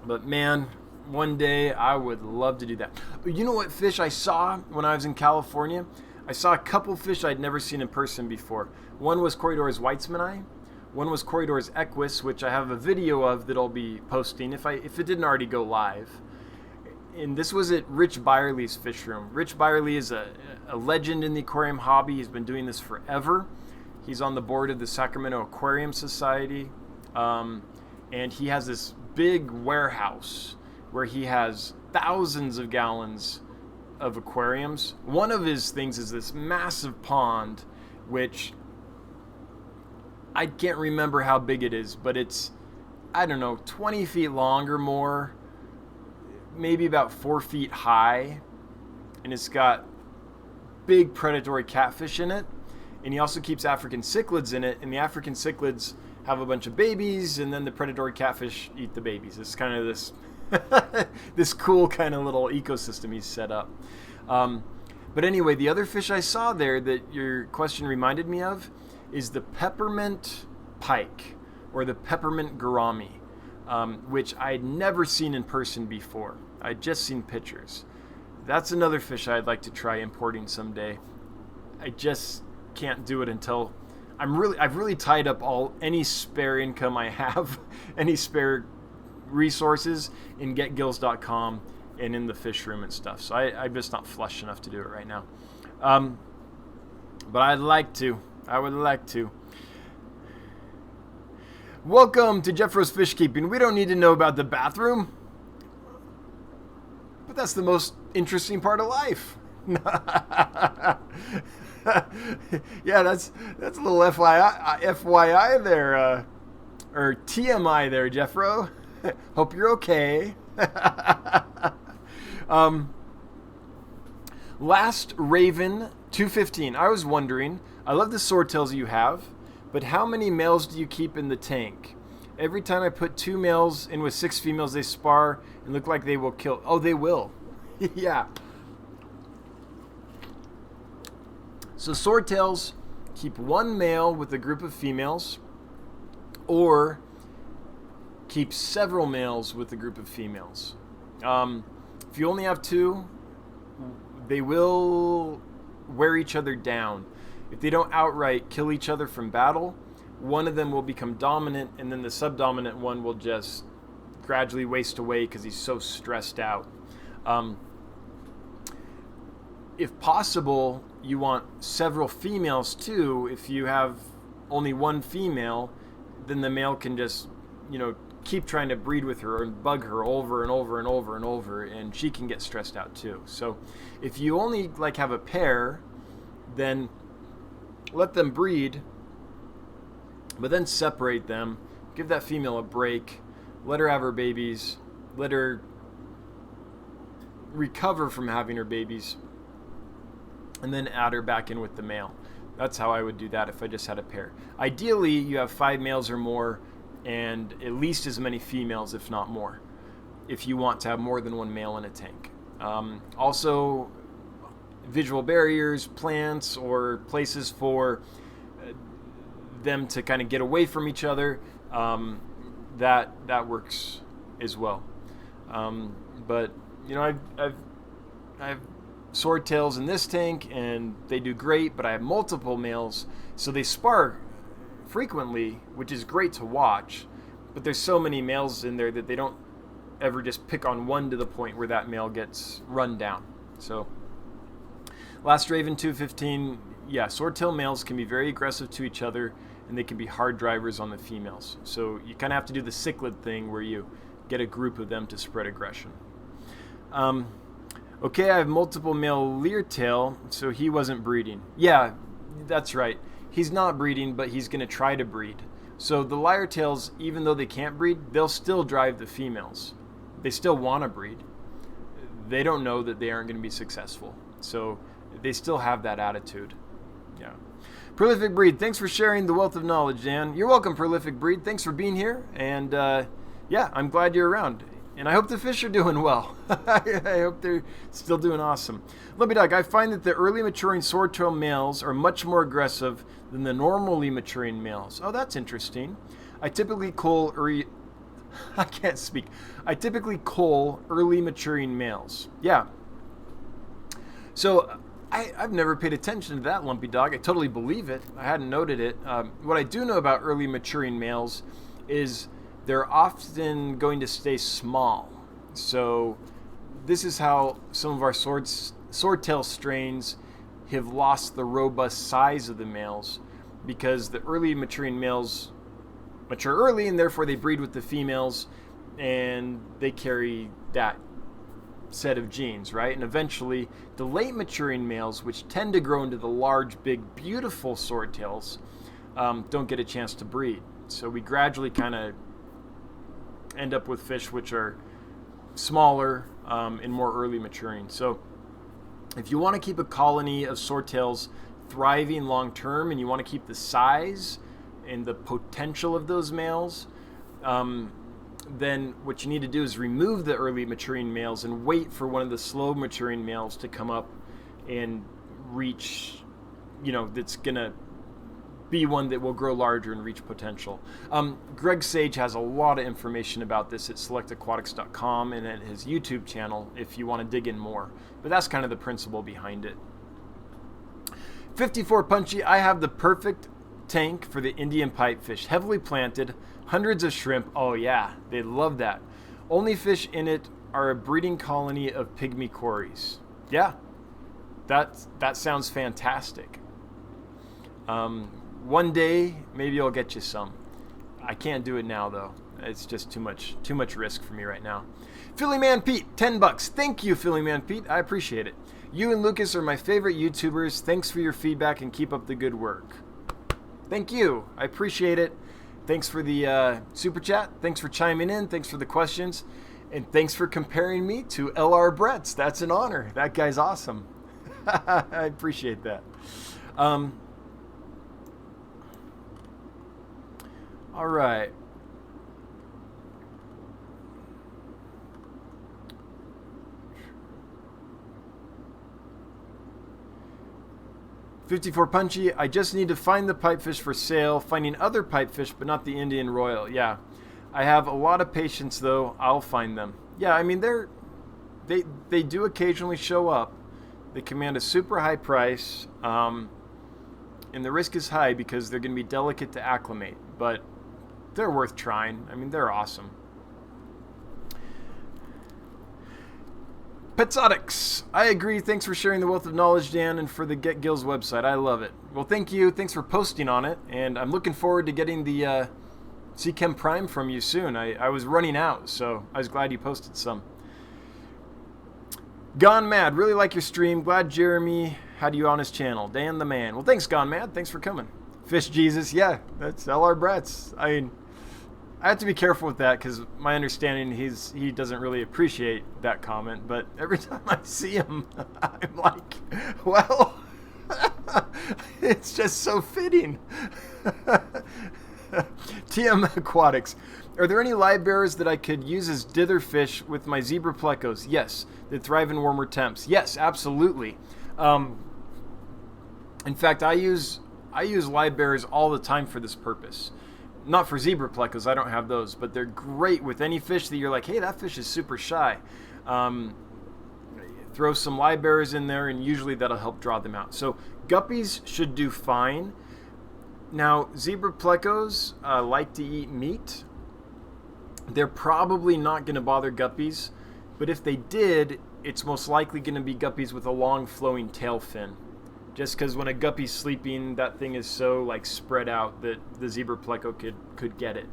But man, one day I would love to do that. You know what fish I saw when I was in California? I saw a couple fish I'd never seen in person before. One was Corridor's Weitzmanni. One was Corridor's Equus, which I have a video of that I'll be posting if it didn't already go live. And this was at Rich Byerly's fish room. Rich Byerly is a legend in the aquarium hobby. He's been doing this forever. He's on the board of the Sacramento Aquarium Society. And he has this big warehouse where he has thousands of gallons of aquariums. One of his things is this massive pond, which I can't remember how big it is, but it's, I don't know, 20 feet long or more, maybe about 4 feet high, and it's got big predatory catfish in it, and he also keeps African cichlids in it, and the African cichlids have a bunch of babies, and then the predatory catfish eat the babies. It's kind of this this cool kind of little ecosystem he's set up. But anyway, the other fish I saw there that your question reminded me of is the peppermint pike, or the peppermint gourami, which I'd never seen in person before. I'd just seen pictures. That's another fish I'd like to try importing someday. I just can't do it until I've really tied up any spare income I have, any spare resources in getgills.com and in the fish room and stuff. So I'm just not flush enough to do it right now. But I'd like to. I would like to. Welcome to Jeffro's Fish Keeping. We don't need to know about the bathroom, but that's the most interesting part of life. Yeah, that's a little FYI there, or TMI there, Jeffro. Hope you're okay. Last Raven 215. I was wondering, I love the swordtails you have, but how many males do you keep in the tank? Every time I put 2 males in with 6 females, they spar and look like they will kill. Oh, they will. Yeah. So swordtails keep 1 male with a group of females, or keep several males with a group of females. If you only have 2, they will wear each other down. If they don't outright kill each other from battle, one of them will become dominant, and then the subdominant one will just gradually waste away because he's so stressed out. If possible, you want several females too. If you have only 1 female, then the male can just, keep trying to breed with her and bug her over and over and over and over, and she can get stressed out too. So if you only have a pair, then let them breed, but then separate them, give that female a break, let her have her babies, let her recover from having her babies, and then add her back in with the male. That's how I would do that if I just had a pair. Ideally, you have 5 males or more and at least as many females, if not more, if you want to have more than 1 male in a tank. Also, visual barriers, plants, or places for them to kind of get away from each other, that works as well. But I've swordtails in this tank, and they do great, but I have multiple males, so they spar frequently, which is great to watch, but there's so many males in there that they don't ever just pick on one to the point where that male gets run down. So Last Raven 215, yeah, swordtail males can be very aggressive to each other, and they can be hard drivers on the females. So you kind of have to do the cichlid thing where you get a group of them to spread aggression. Okay, I have multiple male Leartail, so he wasn't breeding. Yeah, that's right. He's not breeding, but he's going to try to breed. So the Lyre-tails, even though they can't breed, they'll still drive the females. They still want to breed. They don't know that they aren't going to be successful. So they still have that attitude. Yeah. Prolific Breed, thanks for sharing the wealth of knowledge, Dan. You're welcome, Prolific Breed. Thanks for being here. And yeah, I'm glad you're around. And I hope the fish are doing well. I hope they're still doing awesome. Lumpy Dog, I find that the early maturing swordtail males are much more aggressive than the normally maturing males. Oh, that's interesting. I typically cull early maturing males. Yeah. So I've never paid attention to that, Lumpy Dog. I totally believe it. I hadn't noted it. What I do know about early maturing males is they're often going to stay small. So this is how some of our swordtail strains have lost the robust size of the males, because the early maturing males mature early and therefore they breed with the females and they carry that set of genes, right? And eventually the late maturing males, which tend to grow into the large, big, beautiful swordtails, don't get a chance to breed. So we gradually kind of end up with fish which are smaller and more early maturing. So if you want to keep a colony of swordtails thriving long term and you want to keep the size and the potential of those males, then what you need to do is remove the early maturing males and wait for one of the slow maturing males to come up and reach, that's going to be one that will grow larger and reach potential. Greg Sage has a lot of information about this at selectaquatics.com and at his YouTube channel if you want to dig in more. But that's kind of the principle behind it. 54 Punchy, I have the perfect tank for the Indian pipefish. Heavily planted, hundreds of shrimp. Oh yeah, they love that. Only fish in it are a breeding colony of pygmy cories. Yeah, that sounds fantastic. One day, maybe I'll get you some. I can't do it now, though. It's just too much risk for me right now. Philly Man Pete, $10. Thank you, Philly Man Pete. I appreciate it. You and Lucas are my favorite YouTubers. Thanks for your feedback and keep up the good work. Thank you. I appreciate it. Thanks for the super chat. Thanks for chiming in. Thanks for the questions. And thanks for comparing me to LR Bretts. That's an honor. That guy's awesome. I appreciate that. All right. $54 Punchy, I just need to find the pipefish for sale. Finding other pipefish, but not the Indian Royal. Yeah. I have a lot of patience, though. I'll find them. Yeah, I mean, they do occasionally show up. They command a super high price, and the risk is high because they're going to be delicate to acclimate. But they're worth trying. I mean, they're awesome. Petsotics, I agree. Thanks for sharing the wealth of knowledge, Dan, and for the Get Gills website. I love it. Well, thank you. Thanks for posting on it, and I'm looking forward to getting the Seachem Prime from you soon. I was running out, so I was glad you posted some. Gone Mad, really like your stream. Glad Jeremy had you on his channel. Dan the man. Well, thanks, Gone Mad. Thanks for coming. Fish Jesus, yeah, that's LR Bretts. I mean, I have to be careful with that because my understanding he doesn't really appreciate that comment. But every time I see him, I'm like, well, it's just so fitting. TM Aquatics. Are there any live bearers that I could use as dither fish with my zebra plecos? Yes, that thrive in warmer temps. Yes, absolutely. In fact, I use live bearers all the time for this purpose. Not for zebra plecos, I don't have those, but they're great with any fish that you're like, hey, that fish is super shy. Throw some live bearers in there, and usually that'll help draw them out. So guppies should do fine. Now, zebra plecos like to eat meat. They're probably not going to bother guppies, but if they did, it's most likely going to be guppies with a long flowing tail fin. just because when a guppy's sleeping, that thing is so like spread out that the zebra pleco could get it.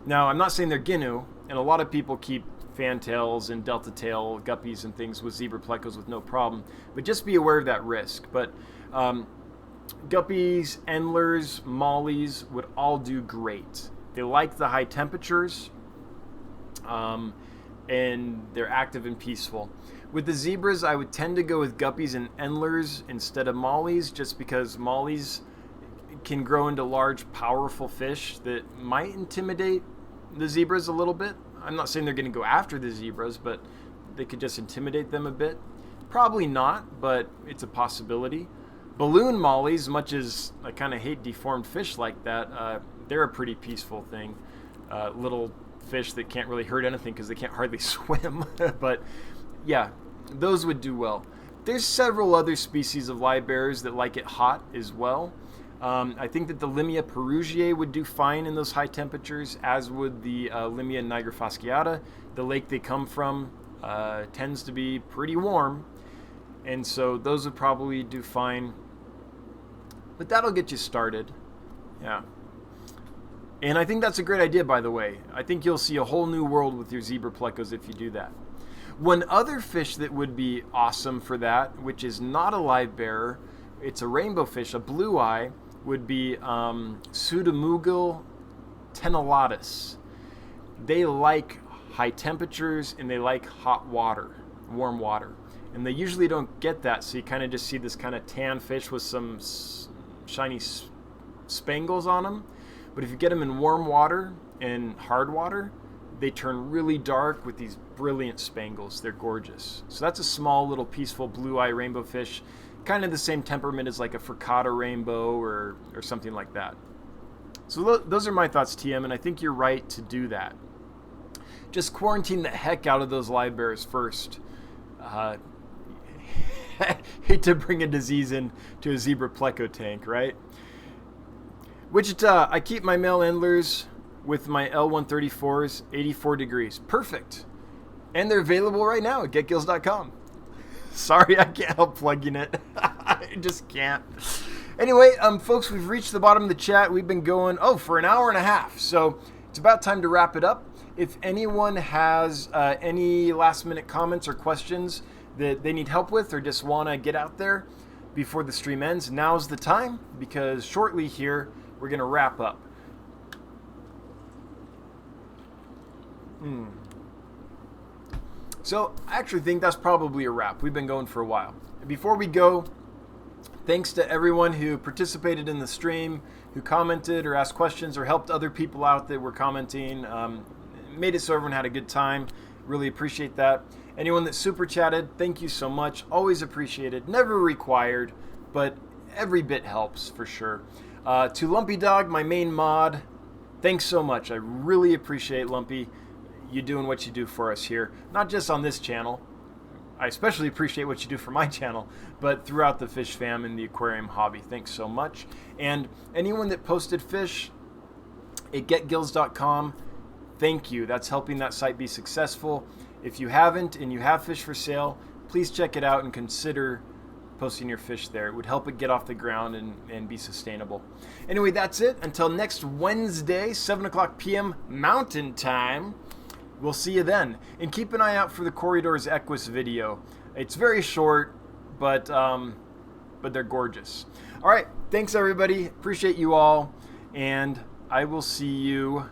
Now, I'm not saying they're Ginu, and a lot of people keep fantails and delta tail guppies and things with zebra plecos with no problem, but just be aware of that risk. But guppies, endlers, mollies would all do great. They like the high temperatures, and they're active and peaceful. With the zebras, I would tend to go with guppies and endlers instead of mollies, just because mollies can grow into large, powerful fish that might intimidate the zebras a little bit. I'm not saying they're going to go after the zebras, but they could just intimidate them a bit. Probably not, but it's a possibility. Balloon mollies, much as I kind of hate deformed fish like that, they're a pretty peaceful thing. Little fish that can't really hurt anything because they can't hardly swim. But yeah, those would do well. There's several other species of live bearers that like it hot as well. I think that the Limia perugiae would do fine in those high temperatures, as would the Limia nigrofasciata. The lake they come from tends to be pretty warm, and so those would probably do fine. But that'll get you started. Yeah. And I think that's a great idea, by the way. I think you'll see a whole new world with your zebra plecos if you do that. One other fish that would be awesome for that, which is not a live bearer, it's a rainbow fish, a blue eye, would be Pseudomugil tenullatus. They like high temperatures and they like hot water, warm water. And they usually don't get that, so you kind of just see this kind of tan fish with some shiny spangles on them. But if you get them in warm water and hard water, they turn really dark with these brilliant spangles. They're gorgeous. So that's a small little peaceful blue eye rainbow fish, kind of the same temperament as like a friccata rainbow or something like that. So those are my thoughts, TM, and I think you're right to do that. Just quarantine the heck out of those live bearers first. Hate to bring a disease in to a zebra pleco tank, right? Wichita, I keep my male endlers with my L134s 84 degrees. Perfect. And they're available right now at getgills.com. Sorry, I can't help plugging it. I just can't. Anyway, folks, we've reached the bottom of the chat. We've been going, for an hour and a half. So it's about time to wrap it up. If anyone has any last-minute comments or questions that they need help with or just want to get out there before the stream ends, now's the time, because shortly here, we're going to wrap up. So I actually think that's probably a wrap. We've been going for a while. Before we go, thanks to everyone who participated in the stream, who commented or asked questions or helped other people out that were commenting. Made it so everyone had a good time. Really appreciate that. Anyone that super chatted, thank you so much. Always appreciated. Never required, but every bit helps for sure. To Lumpy Dog, my main mod, thanks so much. I really appreciate, Lumpy, you doing what you do for us here. Not just on this channel. I especially appreciate what you do for my channel, but throughout the fish fam and the aquarium hobby. Thanks so much. And anyone that posted fish at getgills.com, thank you. That's helping that site be successful. If you haven't and you have fish for sale, please check it out and consider posting your fish there. It would help it get off the ground and be sustainable. Anyway, that's it. Until next Wednesday, 7 o'clock p.m. Mountain Time. We'll see you then. And keep an eye out for the Corridors Equus video. It's very short, but they're gorgeous. All right. Thanks, everybody. Appreciate you all. And I will see you